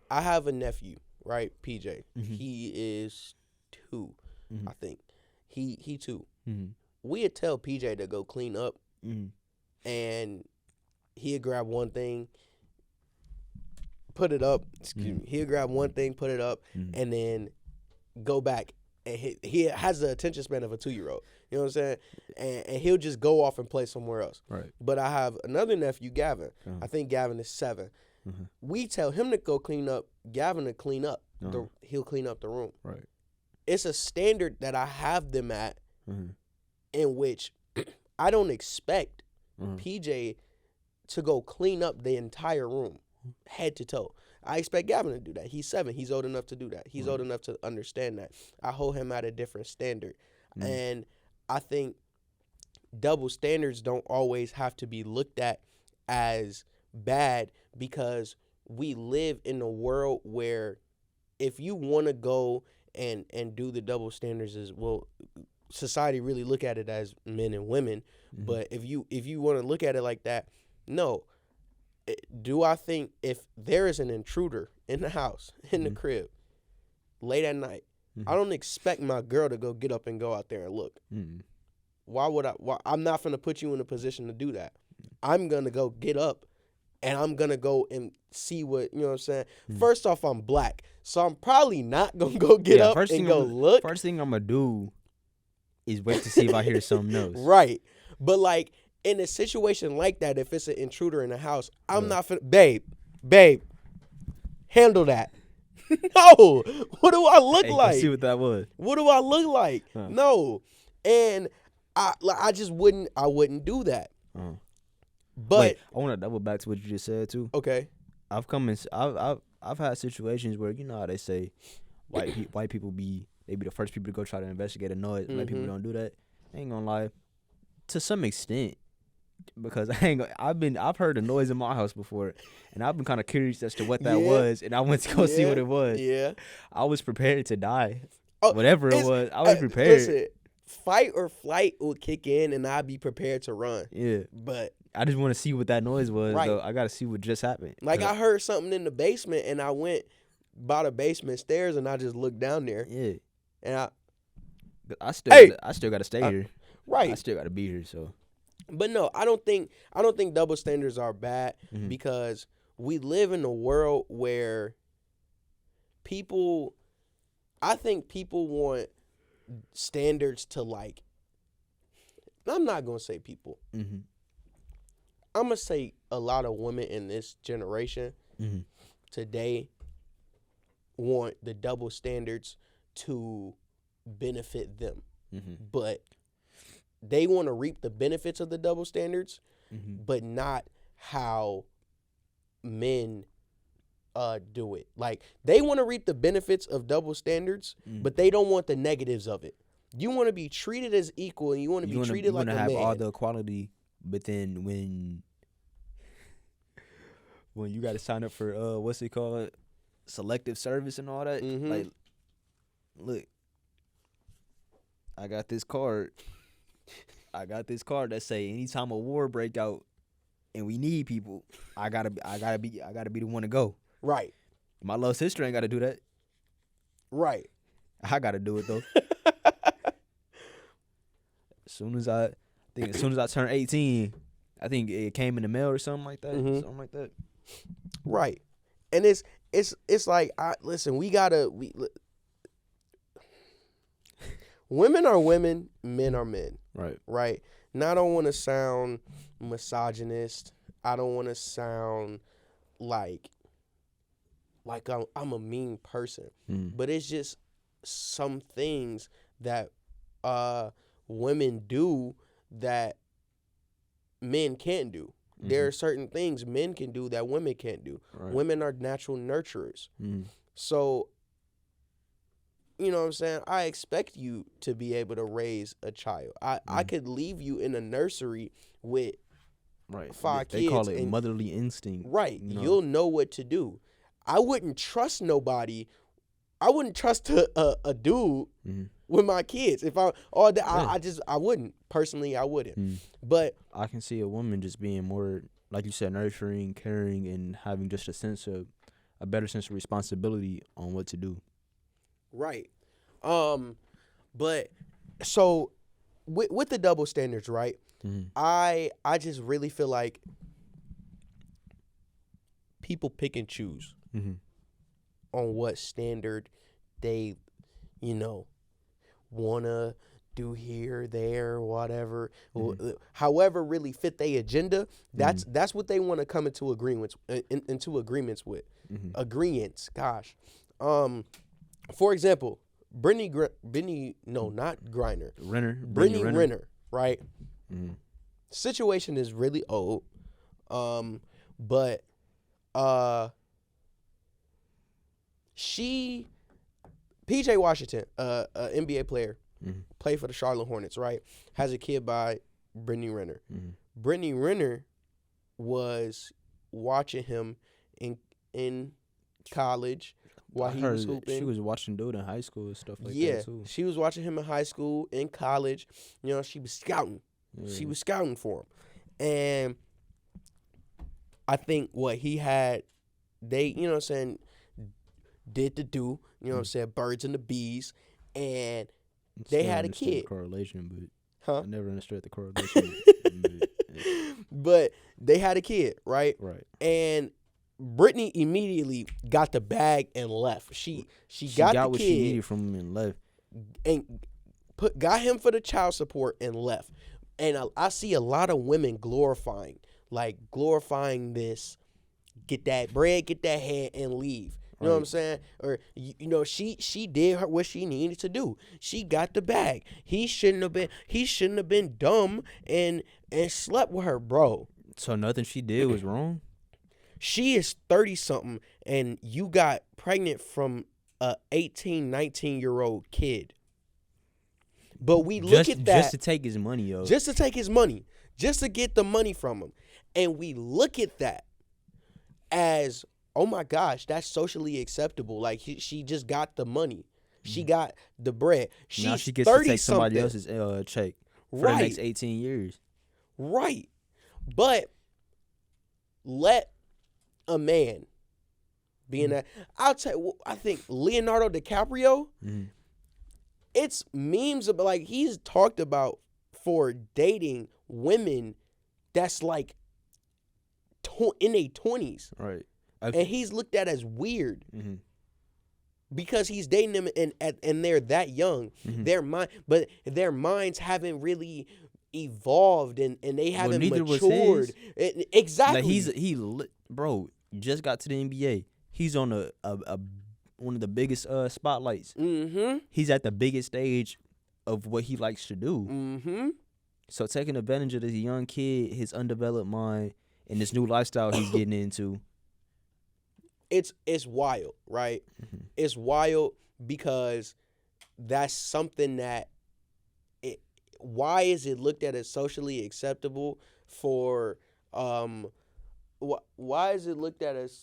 I have a nephew, right? PJ. He is 2, I think. He 2. We'd tell PJ to go clean up, and he'd grab one thing, put it up. Excuse me. He'd grab one thing, put it up, and then go back and he has the attention span of a 2-year-old. You know what I'm saying? And he'll just go off and play somewhere else. Right. But I have another nephew, Gavin. Uh-huh. I think Gavin is 7. Mm-hmm. We tell him to go clean up. Gavin to clean up. Uh-huh. He'll clean up the room. Right. It's a standard that I have them at, Mm-hmm. in which I don't expect Mm-hmm. PJ to go clean up the entire room, head to toe. I expect Gavin to do that. He's 7. He's old enough to do that. He's old enough to understand that. I hold him at a different standard. Mm-hmm. And I think double standards don't always have to be looked at as bad, because we live in a world where if you want to go and do the double standards, as well, society really look at it as men and women. Mm-hmm. But if you want to look at it like that, no. Do I think if there is an intruder in the house, in the crib, late at night, I don't expect my girl to go get up and go out there and look. Mm-hmm. Why would I? I'm not going to put you in a position to do that. I'm going to go get up and I'm going to go and see what, you know what I'm saying? First off, I'm black, so I'm probably not going to go get up and go look. First thing I'm going to do is wait to see if I hear something else. Right. But like in a situation like that, if it's an intruder in the house, I'm not finna, babe, handle that. No. What do I look like? See what that was. What do I look like? No. And I just wouldn't do that. But wait, I want to double back to what you just said too. Okay. I've had situations where, you know how they say white people be the first people to go try to investigate a noise. Black people don't do that. I ain't gonna lie, to some extent, because I've heard a noise in my house before, and I've been kind of curious as to what that was, and I went to go see what it was. Yeah. I was prepared to die. Whatever it was, I was prepared. Listen, fight or flight will kick in, and I'd be prepared to run. Yeah. But I just want to see what that noise was. Right. Though. I got to see what just happened. like I heard something in the basement, and I went by the basement stairs, and I just looked down there. Yeah. And I still got to stay here. Right. I still got to be here. So. But no, I don't think double standards are bad, because we live in a world where I think people want standards to, like, I'm not going to say people. I'm going to say a lot of women in this generation today want the double standards to benefit them. But they want to reap the benefits of the double standards, but not how men do it. Like, they want to reap the benefits of double standards, but they don't want the negatives of it. You want to be treated as equal, and you want to be treated like a man. You want to have all the equality, but then when you got to sign up for what's it called, selective service and all that, like, look, I got this card that say anytime a war break out and we need people, I gotta be the one to go. Right. My little sister ain't got to do that. Right. I got to do it though. As soon as I turned 18, I think it came in the mail or something like that. Something like that. Right. And it's like, listen, women are women, men are men. Right. Right. Now, I don't want to sound misogynist. I don't want to sound like I'm a mean person. But it's just some things that women do that men can't do. There are certain things men can do that women can't do. Right. Women are natural nurturers. So, you know what I'm saying? I expect you to be able to raise a child. I could leave you in a nursery with 5 kids. They call it motherly instinct. Right. You know? You'll know what to do. I wouldn't trust nobody. I wouldn't trust a dude with my kids. If I wouldn't. Personally, I wouldn't. But I can see a woman just being more, like you said, nurturing, caring, and having just a better sense of responsibility on what to do. Right. But so with the double standards, right? I just really feel like people pick and choose on what standard they wanna do here, there, whatever, however really fit their agenda. That's what they want to come into agreements with. Agreements, gosh. For example, Brittany Renner, right? Situation is really old, but PJ Washington, NBA player, played for the Charlotte Hornets, right? Has a kid by Brittany Renner. Brittany Renner was watching him in college while he was hooping. She was watching dude in high school and stuff like that too. Yeah, she was watching him in high school, in college. She was scouting. Yeah. She was scouting for him. And I think what he had, they, did the do, birds and the bees, and they had a kid. The correlation, but I never understood the correlation. But they had a kid, right? Right. And Brittany immediately got the bag and left. She got the what kid she needed from him and left, and got him for the child support and left. And I see a lot of women glorifying this, get that bread, get that head, and leave. You know what I'm saying? Or she did what she needed to do. She got the bag. He shouldn't have been dumb and slept with her, bro. So nothing she did was wrong? She is 30-something, and you got pregnant from a 18, 19-year-old kid. But we look at that. Just to take his money, yo. Just to take his money. Just to get the money from him. And we look at that as, oh my gosh, that's socially acceptable. Like, she just got the money. She got the bread. Now she gets to take somebody else's check for the next 18 years. Right. But let a man be in that. I think Leonardo DiCaprio, it's memes about, like, he's talked about for dating women that's like in their 20s. Right. And he's looked at as weird because he's dating them and they're that young. But their minds haven't really evolved and they haven't matured. Exactly. Like bro, just got to the NBA. He's on a one of the biggest spotlights. He's at the biggest stage of what he likes to do. So taking advantage of this young kid, his undeveloped mind, and this new lifestyle he's getting into. It's wild, right? It's wild because that's something that why is it looked at as socially acceptable for why is it looked at as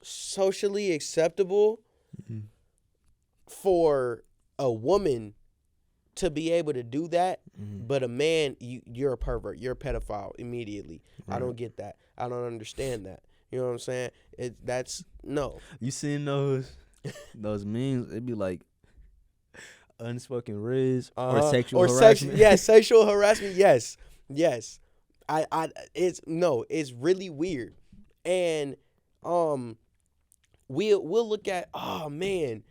socially acceptable for a woman to be able to do that, but a man, you're a pervert, you're a pedophile immediately. Right. I don't get that. I don't understand that. You know what I'm saying? That's no. You seen those memes? It'd be like unspoken riz or sexual harassment. Sexual harassment. Yes. It's really weird. And we'll look at, oh man.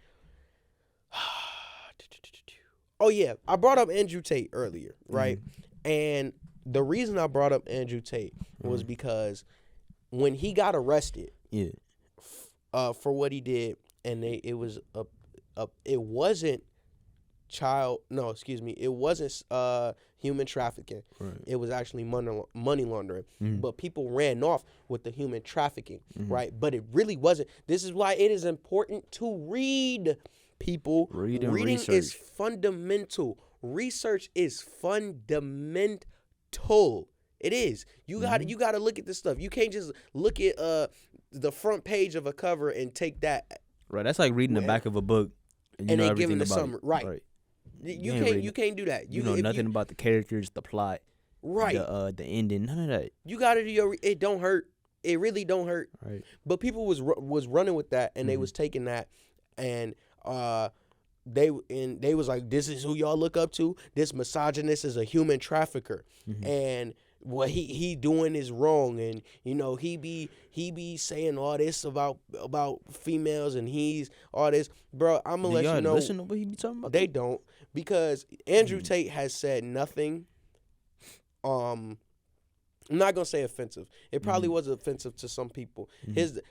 Oh yeah, I brought up Andrew Tate earlier, right? And the reason I brought up Andrew Tate was because when he got arrested, for what he did, and it wasn't human trafficking. Right. It was actually money laundering. But people ran off with the human trafficking, right? But it really wasn't. This is why it is important to read. People, reading is fundamental. Research is fundamental. It is. You got to look at this stuff. You can't just look at the front page of a cover and take that. Right. That's like reading the back of a book and then giving the summary. Right. You can't do that. You know nothing about the characters, the plot, right? The ending, none of that. You got to do your. It don't hurt. It really don't hurt. Right. But people was running with that, and they was taking that, and they was like, this is who y'all look up to. This misogynist is a human trafficker, and what he doing is wrong, and you know he be saying all this about females, and he's all this, bro. I'm gonna let you know. Listen to what he be talking about. They don't, because Andrew Tate has said nothing. I'm not gonna say offensive. It probably was offensive to some people.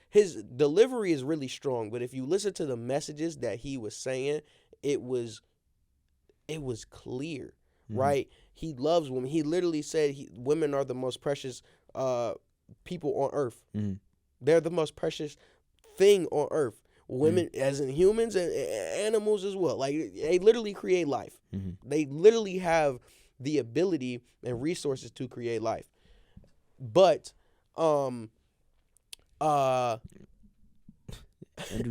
His delivery is really strong, but if you listen to the messages that he was saying, it was clear, right? He loves women. He literally said women are the most precious people on earth. They're the most precious thing on earth. Women, as in humans and animals as well. Like, they literally create life. They literally have the ability and resources to create life. But Andrew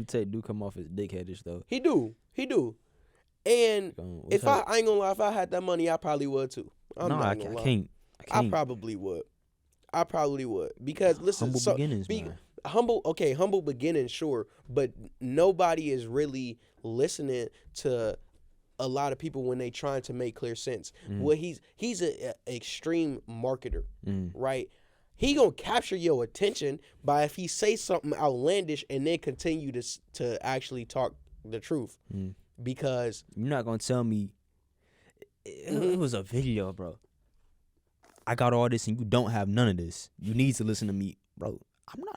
Tate do come off as dickheadish though. He do. And if I ain't gonna lie, if I had that money, I probably would too. I can't. I probably would. Because listen, humble beginnings, man. Humble beginnings, sure, but nobody is really listening to a lot of people when they trying to make clear sense. Well, he's an extreme marketer, right? He gonna capture your attention by if he say something outlandish and then continue to actually talk the truth. Because you're not gonna tell me it was a video, bro. I got all this and you don't have none of this. You need to listen to me, bro.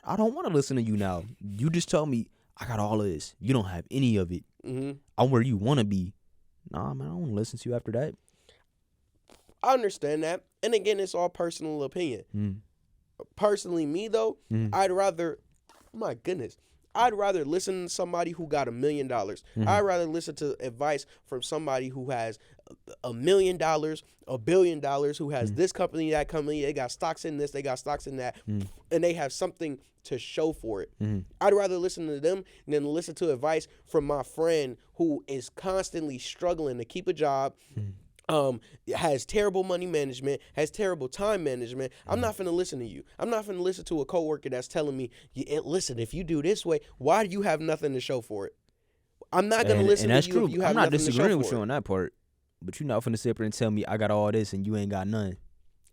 I don't want to listen to you now. You just told me I got all of this. You don't have any of it. I'm where you want to be. Nah, man, I don't want to listen to you after that. I understand that. And again, it's all personal opinion. Personally, me, though, I'd rather listen to somebody who got $1 million. I'd rather listen to advice from somebody who has $1 million, $1 billion, who has this company, that company. They got stocks in this, they got stocks in that, and they have something to show for it. I'd rather listen to them than listen to advice from my friend who is constantly struggling to keep a job, has terrible money management, has terrible time management. I'm not finna listen to you. I'm not finna listen to a coworker that's telling me, listen, if you do this way, why do you have nothing to show for it? I'm not gonna listen to you if you have nothing to show for it. I'm not disagreeing with you on that part, but you're not finna sit there and tell me I got all this and you ain't got none.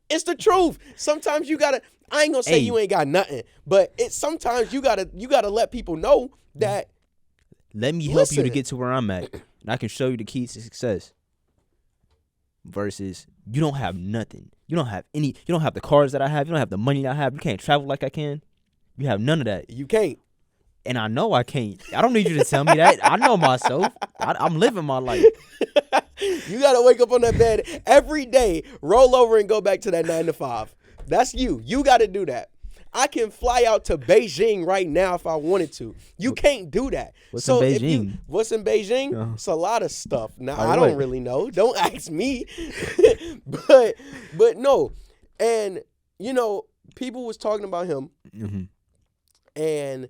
It's the truth. Sometimes you gotta. I ain't gonna say you ain't got nothing, but sometimes you gotta let people know that. Let me help you to get to where I'm at, and I can show you the keys to success. Versus you don't have nothing. You don't have any. You don't have the cars that I have. You don't have the money that I have. You can't travel like I can. You have none of that. You can't. And I know I can't. I don't need you to tell me that. I know myself. I'm living my life. You gotta wake up on that bed every day, roll over, and go back to that 9 to 5. That's you. You gotta do that. I can fly out to Beijing right now if I wanted to. You can't do that. What's in Beijing? What's in Beijing? It's a lot of stuff. Now, I don't really know. Don't ask me. but no. And, you know, people was talking about him. And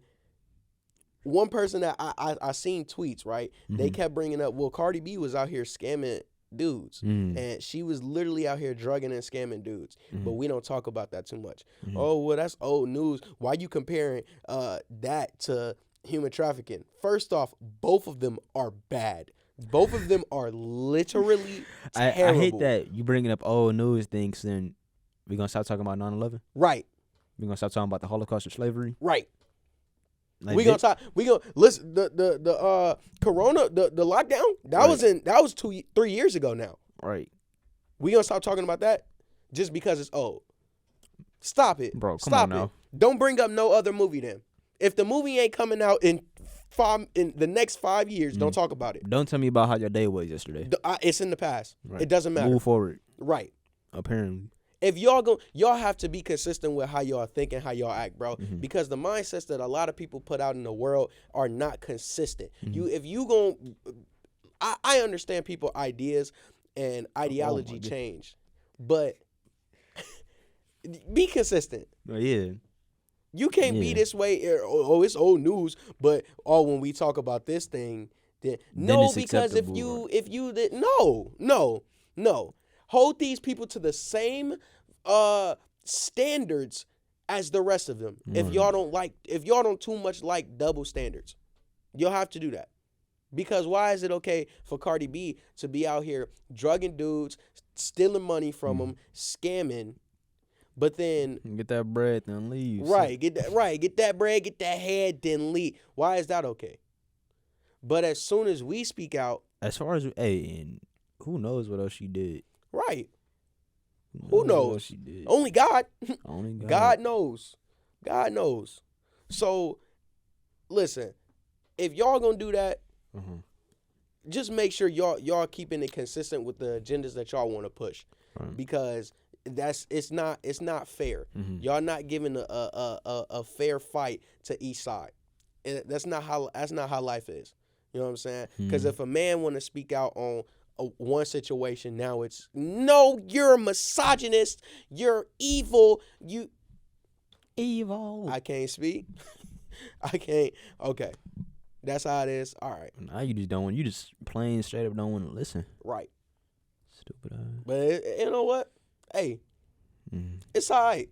one person that I seen tweets, right? They kept bringing up, well, Cardi B was out here scamming dudes, and she was literally out here drugging and scamming dudes, but we don't talk about that too much. Oh, well, that's old news. Why you comparing that to human trafficking? First off, both of them are bad. Both of them are literally terrible. I hate that you bringing up old news things, then we gonna stop talking about 9/11. Right. We gonna stop talking about the Holocaust or slavery. Right. Like we gonna talk. We gonna listen. The corona, the lockdown. That was 3 years ago now. Right. We gonna stop talking about that just because it's old. Stop it, bro. Come Stop on now. it. Don't bring up no other movie then. If the movie ain't coming out in the next 5 years, don't talk about it. Don't tell me about how your day was yesterday. It's in the past. Right. It doesn't matter. Move forward. Right. Apparently. If y'all have to be consistent with how y'all think and how y'all act, bro. Because the mindsets that a lot of people put out in the world are not consistent. I understand people ideas and ideology change, but be consistent. Yeah. You can't be this way. It's old news, but when we talk about this thing, then no, because if you did no. Hold these people to the same standards as the rest of them. If y'all don't too much like double standards, you'll have to do that. Because why is it okay for Cardi B to be out here drugging dudes, stealing money from them, scamming, But then Get that bread, then leave. get that bread, get that head, then leave. Why is that okay? But as soon as we speak out, As far as and who knows what else she did? right? Who What knows? else she did? Only God. Only God. God knows. God knows. So, listen, if y'all gonna do that, just make sure y'all keeping it consistent with the agendas that y'all want to push, because it's not fair. Y'all not giving a fair fight to each side. And that's not how life is. You know what I'm saying? Because if a man want to speak out on one situation, now it's no, you're a misogynist, you're evil, you evil. I can't speak. I can't. Okay, that's how it is. All right. Now you just don't want. You just plain straight up don't want to listen. Right. Stupid ass. But you know what? Hey, it's all right.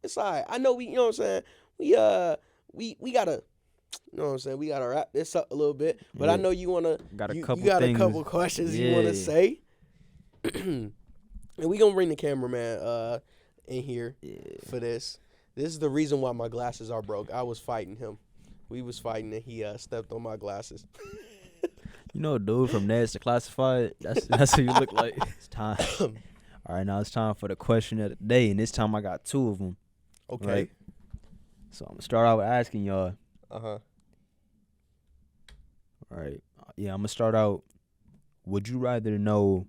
It's all right. I know we. You know what I'm saying? We gotta. You know what I'm saying? We gotta wrap this up a little bit. But I know you wanna. Got a you couple got things. a couple questions you wanna say. And we gonna bring the cameraman in here for this. This is the reason why my glasses are broke. I was fighting him. We was fighting and he stepped on my glasses. You know, dude from Neds to Classified. That's who you look like. It's time. All right, now it's time for the question of the day, and this time I got two of them. Okay. Right? So I'm gonna start out with asking y'all. Uh-huh. All right. Yeah, I'm gonna start out. Would you rather know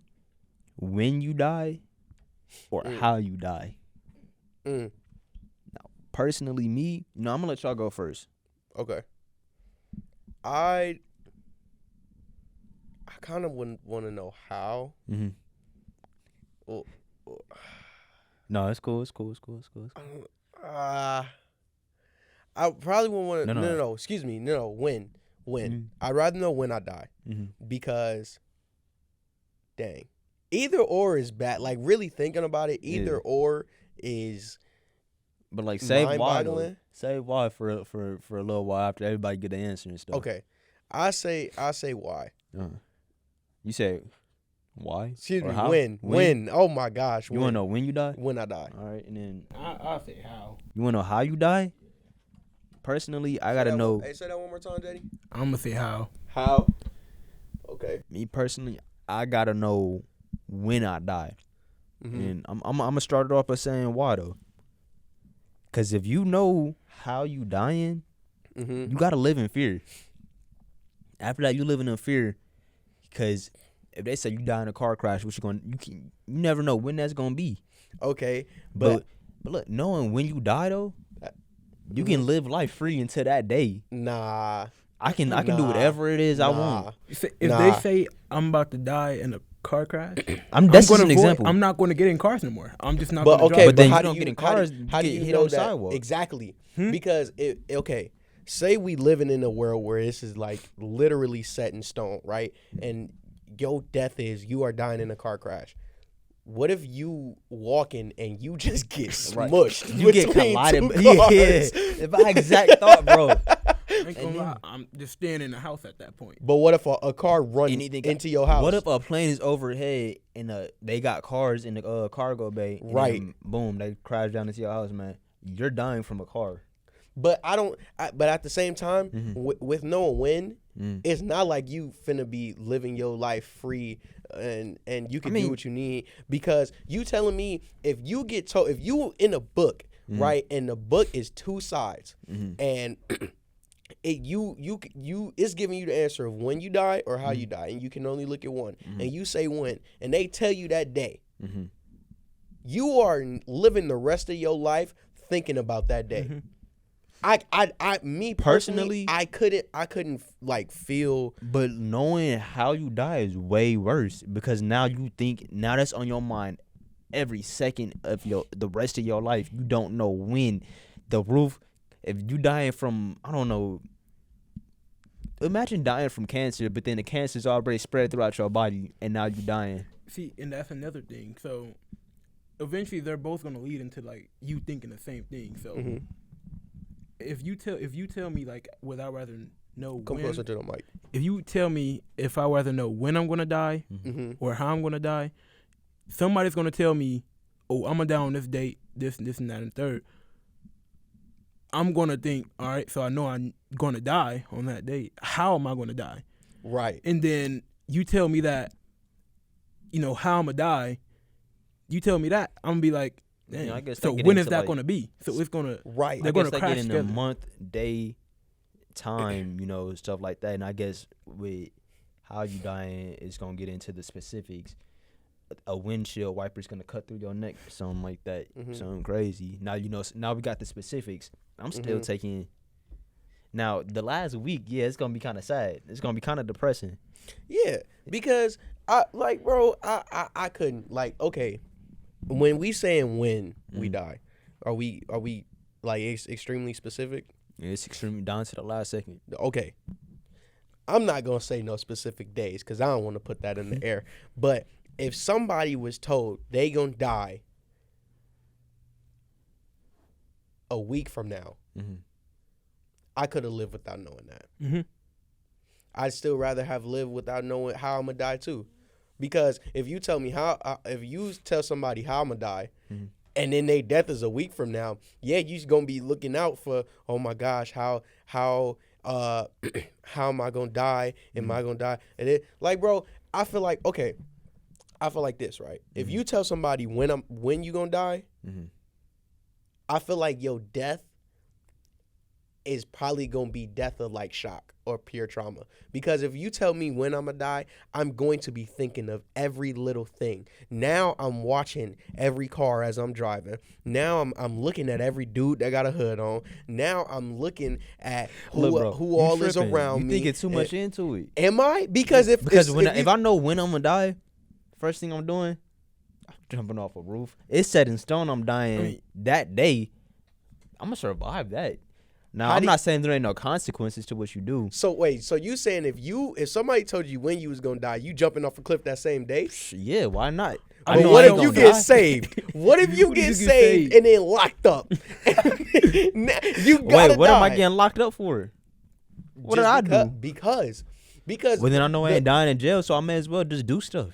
when you die or how you die? Now, personally, me, I'm gonna let y'all go first. Okay. I kind of wouldn't want to know how. Well, No, it's cool. It's cool. I probably wouldn't want to. No. No. Excuse me. No. When? I'd rather know when I die, because, dang, either or is bad. Like really thinking about it, either or is. But like, save why though. Mind-boggling. Save why for a little while after everybody get the answer and stuff. Okay, I say why. You say why? Excuse or me. how? When? Oh my gosh. You want to know when you die? When I die. All right, and then I'll say how. you want to know how you die? Personally, I gotta know. Hey, say that one more time, Daddy. I'm gonna say how. How? Okay. Me personally, I gotta know when I die, and I'm gonna start it off by saying why though. Cause if you know how you dying, you gotta live in fear. After that, you living in fear, cause if they say you die in a car crash, you never know when that's gonna be. Okay, but look, knowing when you die though, you can live life free until that day. Nah. I can do whatever it is I want. If they say I'm about to die in a car crash, that's just an example. I'm not going to get in cars no more. I'm just not But going to okay, drive. But then how you do don't get in cars, How do you you get hit know on the that? sidewalk. Exactly. Because say we living in a world where this is like literally set in stone, right? And your death is you are dying in a car crash. What if you walking and you just get smushed? You get between collided. two Yeah, cars? if my exact thought, bro. I ain't gonna lie, I'm just staying in the house at that point. But what if a car run into your house? What if a plane is overhead and they got cars in the cargo bay? And Right. then boom, they crash down into your house, man. You're dying from a car. But but at the same time, with knowing when, it's not like you finna be living your life free and you can do what you need, because you telling me if you get told, if you in a book, right, and the book is two sides, and it's giving you the answer of when you die or how you die, and you can only look at one, and you say when, and they tell you that day, you are living the rest of your life thinking about that day. Me personally, I couldn't like feel. But knowing how you die is way worse, because now that's on your mind every second of the rest of your life. You don't know when the roof. If you dying from, I don't know. Imagine dying from cancer, but then the cancer's already spread throughout your body, and now you dying. See, and that's another thing. So eventually, they're both gonna lead into like you thinking the same thing. So. If you tell me like would I rather know Come when, closer to the mic. If you tell me if I rather know when I'm gonna die or how I'm gonna die, somebody's gonna tell me, oh, I'm gonna die on this date, this and that and third. I'm gonna think, all right, so I know I'm gonna die on that date. How am I gonna die? Right. And then you tell me that, how I'm gonna die. You tell me that, I'm gonna be like, dang. I guess so that get when is into, that like- gonna be? So it's gonna Right. They're I guess gonna they crash get in together. a month, day, time, stuff like that. And I guess with how you dying, it's gonna get into the specifics. A windshield wiper's gonna cut through your neck or something like that. Something crazy. Now now we got the specifics. I'm still taking. Now the last week, it's gonna be kind of sad. It's gonna be kind of depressing. Yeah, because I couldn't okay. When we saying when we die, are we like extremely specific? Yeah, it's extremely down to the last second. Okay. I'm not gonna say no specific days because I don't want to put that in the air. But if somebody was told they gonna die a week from now, I could have lived without knowing that. Mhm. I'd still rather have lived without knowing how I'm gonna die too, because if you tell me if you tell somebody how I'm gonna die, and then their death is a week from now, you're gonna be looking out for, oh my gosh, how am I gonna die? Am I gonna die? And it, bro, I feel like this, right? If you tell somebody when you gonna die, I feel like your death is probably gonna be death of shock or pure trauma. Because if you tell me when I'm gonna die, I'm going to be thinking of every little thing. Now I'm watching every car as I'm driving. Now I'm looking at every dude that got a hood on. Now I'm looking at who all is around me. You thinking too much into it. Am I? Because if I know when I'm gonna die, first thing I'm doing, I'm jumping off a roof. It's set in stone. I'm dying that day. I'm gonna survive that. Now, I'm not saying there ain't no consequences to what you do. So wait, so you saying if somebody told you when you was gonna die, you jumping off a cliff that same day? Yeah, why not? But what if you get saved? What if you get saved and then locked up? You gotta Wait, what am I die. getting locked up for? What did I do? Because Well, then I know I ain't dying in jail, so I may as well just do stuff.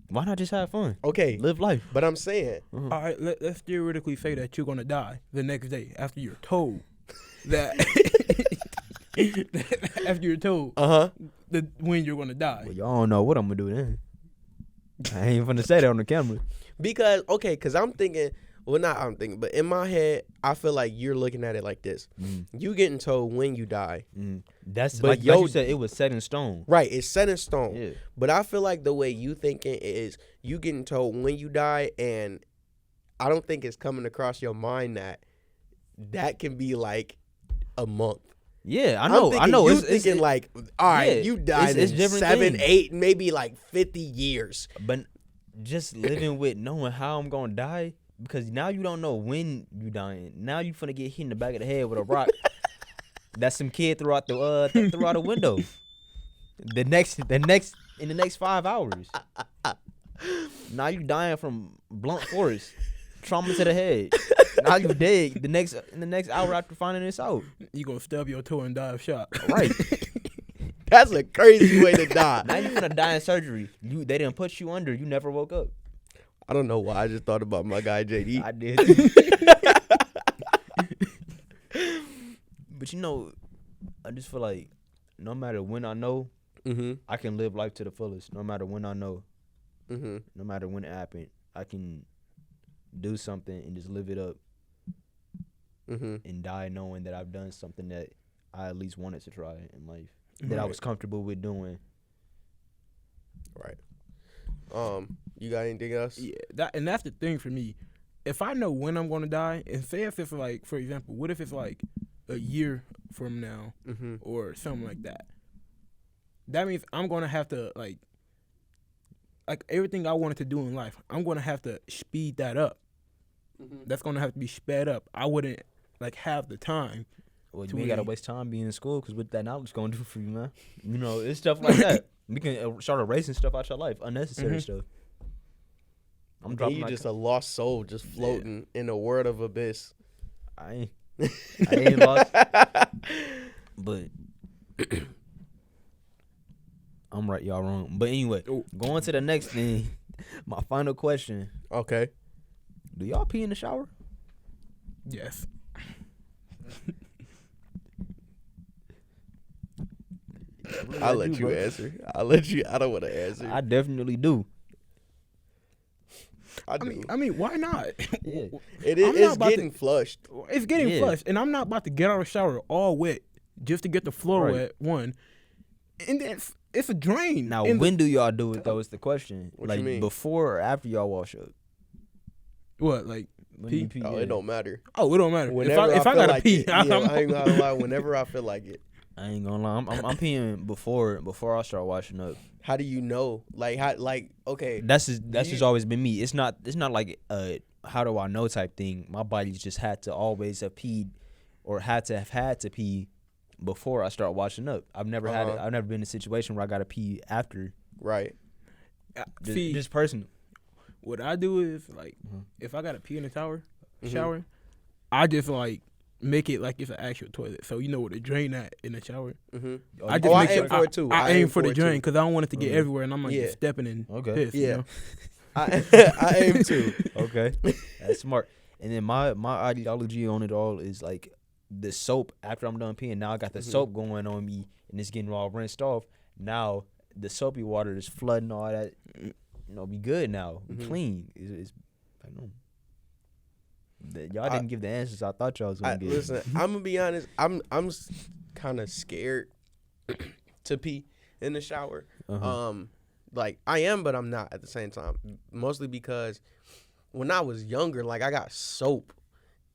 Why not just have fun? Okay, Live life. but I'm saying, All right, let's theoretically say that you're gonna die the next day after you're told that. After you're told when you're gonna die. Well, y'all don't know what I'm gonna do then. I ain't finna say that on the camera. because I'm thinking, but in my head, I feel like you're looking at it like this: you getting told when you die. That's But like you said, it was set in stone. Right, it's set in stone. Yeah. But I feel like the way you thinking is you getting told when you die, and I don't think it's coming across your mind that can be like a month. Yeah, I know. You thinking like, all right, yeah, you died it's in different 7, things. 8, maybe like 50 years. But just living with knowing how I'm gonna die, because now you don't know when you dying. Now you finna get hit in the back of the head with a rock. That's some kid throughout the window. In the next 5 hours. Now you dying from blunt force, trauma to the head. Now you dead. In the next hour after finding this out. You gonna stub your toe and die of shock. Right. That's a crazy way to die. Now you finna die in surgery. They didn't put you under. You never woke up. I don't know why. I just thought about my guy JD. I did. But I just feel like no matter when I know, I can live life to the fullest. No matter when I know, no matter when it happened, I can do something and just live it up and die knowing that I've done something that I at least wanted to try in life, that I was comfortable with doing. Right. You got anything else? Yeah, that's the thing for me. If I know when I'm gonna die, and say if it's like, for example, what if it's like a year from now or something like that? That means I'm gonna have to like everything I wanted to do in life, I'm gonna have to speed that up. That's gonna have to be sped up. I wouldn't have the time. Well, you ain't gotta waste time being in school, because what that knowledge gonna do for you, man? It's stuff like that. You can start erasing stuff out your life, unnecessary stuff. I'm dropping. You just a lost soul, just floating in a world of abyss. I ain't lost, but I'm right, y'all wrong. But anyway, going to the next thing. My final question. Okay. Do y'all pee in the shower? Yes. I'll let you answer. I don't want to answer. I definitely do. I do. I mean, why not? Yeah. It's getting flushed. It's getting flushed, and I'm not about to get out of the shower all wet just to get the floor wet. One, and then it's a drain. Now, when do y'all do it though? Is the question. What like you mean? Before or after y'all wash up? What, like When pee? you pee, Oh, yeah. it don't matter. Oh, it don't matter. Whenever if I feel gotta like pee, it, I ain't gonna lie. Whenever I feel like it. I ain't gonna lie. I'm peeing before I start washing up. How do you know? Like how? Like okay. That's just always been me. It's not like how do I know type thing. My body just had to always have peed or had to pee before I start washing up. I've never had it. I've never been in a situation where I gotta pee after. Right. See, Just personal. what I do is like if I gotta pee in the shower, I just like make it like it's an actual toilet, so you know where to drain that in the shower. Mm-hmm. I just make aim sure for it too. I aim for the drain because I don't want it to get everywhere, and I'm like Yeah. just stepping in piss. Yeah. You know? I aim too. Okay, that's smart. And then my ideology on it all is like the soap. After I'm done peeing, now I got the soap going on me, and it's getting all rinsed off. Now the soapy water is flooding all that. Be good now. Be clean. It's I know. Y'all didn't give the answers I thought y'all was gonna give. Listen, I'm gonna be honest. I'm kind of scared to pee in the shower. Like I am, but I'm not at the same time. Mostly because when I was younger, like I got soap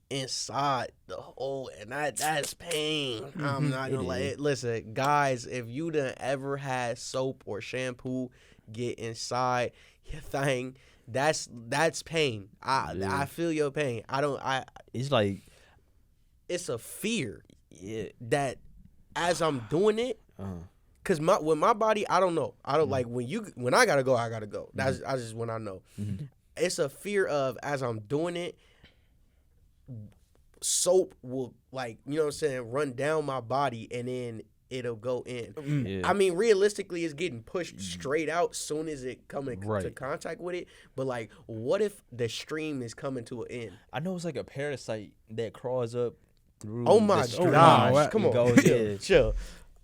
inside the hole, and that's pain. I'm not gonna let it. Listen, guys, if you done ever had soap or shampoo get inside your thing, that's pain. I feel your pain. It's like It's a fear yeah. that as I'm doing it. Cause with my body, I don't know. I don't like when I gotta go, I gotta go. That's just when I know. It's a fear of as I'm doing it, soap will like run down my body and then it'll go in. Yeah. I mean, realistically, it's getting pushed straight out soon as it coming to contact with it. But like, what if the stream is coming to an end? I know it's like a parasite that crawls up through. Oh my the gosh! Come on, goes, chill.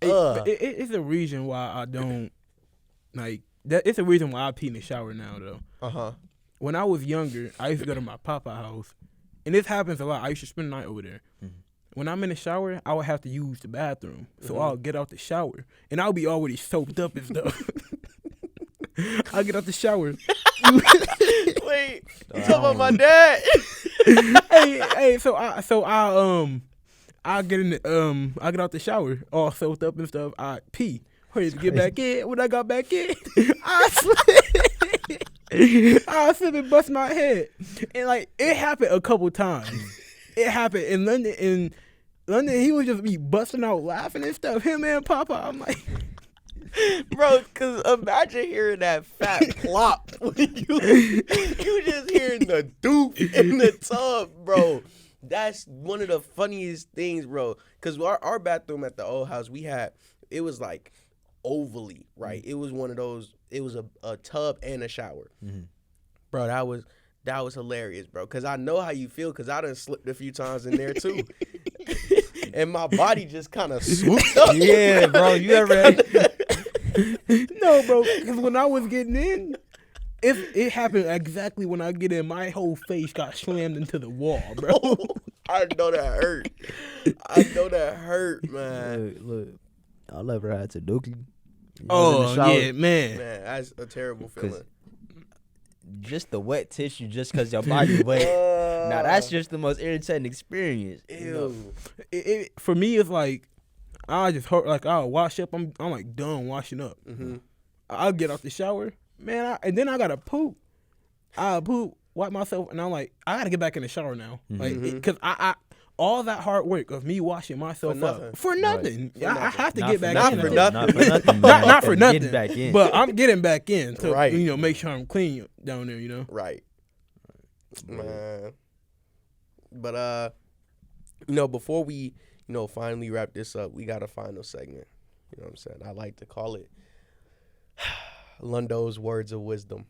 It's a reason why I don't like that. It's a reason why I pee in the shower now, though. When I was younger, I used to go to my papa house, and this happens a lot. I used to spend the night over there. When I'm in the shower, I would have to use the bathroom, so I'll get out the shower, and I'll be already soaked up and stuff. I get out the shower. Wait, you talking about my dad? hey, so I get in the I get out the shower all soaked up and stuff. I pee. Ready to get back in. When I got back in, I slip and bust my head. And like it happened a couple times. It happened in London. In London, he would just be busting out laughing and stuff. Him and Papa. I'm like, bro, cause imagine hearing that fat plop when you just hearing the doop in the tub, bro. That's one of the funniest things, bro. Cause our bathroom at the old house, it was like ovally, right? It was one of those. It was a tub and a shower, bro. That was hilarious, bro. Cause I know how you feel, cause I done slipped a few times in there too, and my body just kind of swooped up. Yeah, bro. You ever? no, bro. Cause when I was getting in. It happened exactly when I get in, my whole face got slammed into the wall, bro. I know that hurt. Man. Look, I'll ever had to dookie. Oh yeah, man. Man, that's a terrible feeling. Just the wet tissue, just cause your body wet. Now that's just the most irritating experience. Ew. It for me, it's like I just hurt. Like I'll wash up. I'm like done washing up. I'll get out the shower. Man, and then I gotta poop. I poop, wipe myself, and I'm like, I gotta get back in the shower now, like, cause I all that hard work of me washing myself up for nothing. Right. I have to Not get for back nothing. in. Not for nothing. Not for nothing. Getting back in. But I'm getting back in to Right. make sure I'm clean down there. Right. Man. But before we finally wrap this up, we got a final segment. You know what I'm saying? I like to call it Lundo's Words of Wisdom.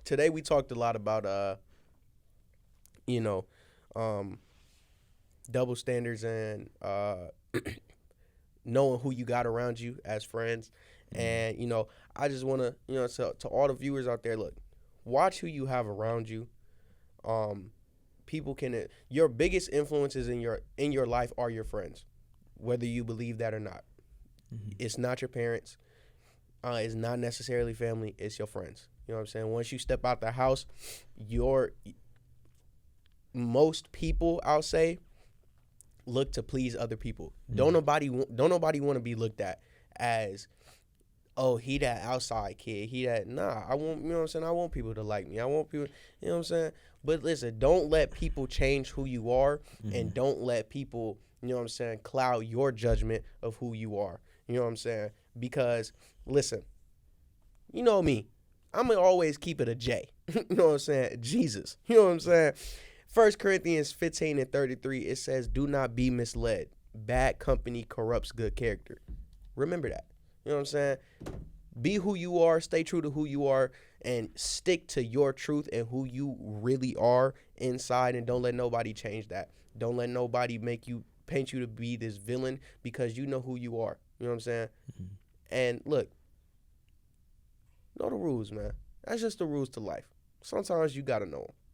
today we talked a lot about you know, double standards and knowing who you got around you as friends. And, you know, I just want to, you know, to all the viewers out there, look, watch who you have around you. People can, your biggest influences in your life are your friends, whether you believe that or not. It's not your parents. It's not necessarily family. It's your friends. You know what I'm saying? Once you step out the house, most people, I'll say, look to please other people. Don't nobody want to be looked at as, oh, he that outside kid. He that, nah, I want, you know what I'm saying? I want people to like me. I want people, you know what I'm saying? But listen, don't let people change who you are, and don't let people, you know what I'm saying, cloud your judgment of who you are. You know what I'm saying? Because, listen, you know me. I'm going to always keep it a J. You know what I'm saying? Jesus. You know what I'm saying? 1 Corinthians 15:33, it says, do not be misled. Bad company corrupts good character. Remember that. You know what I'm saying? Be who you are, stay true to who you are, and stick to your truth and who you really are inside, and don't let nobody change that. Don't let nobody paint you to be this villain, because you know who you are. You know what I'm saying? And look, know the rules, man. That's just the rules to life. Sometimes you got to know them.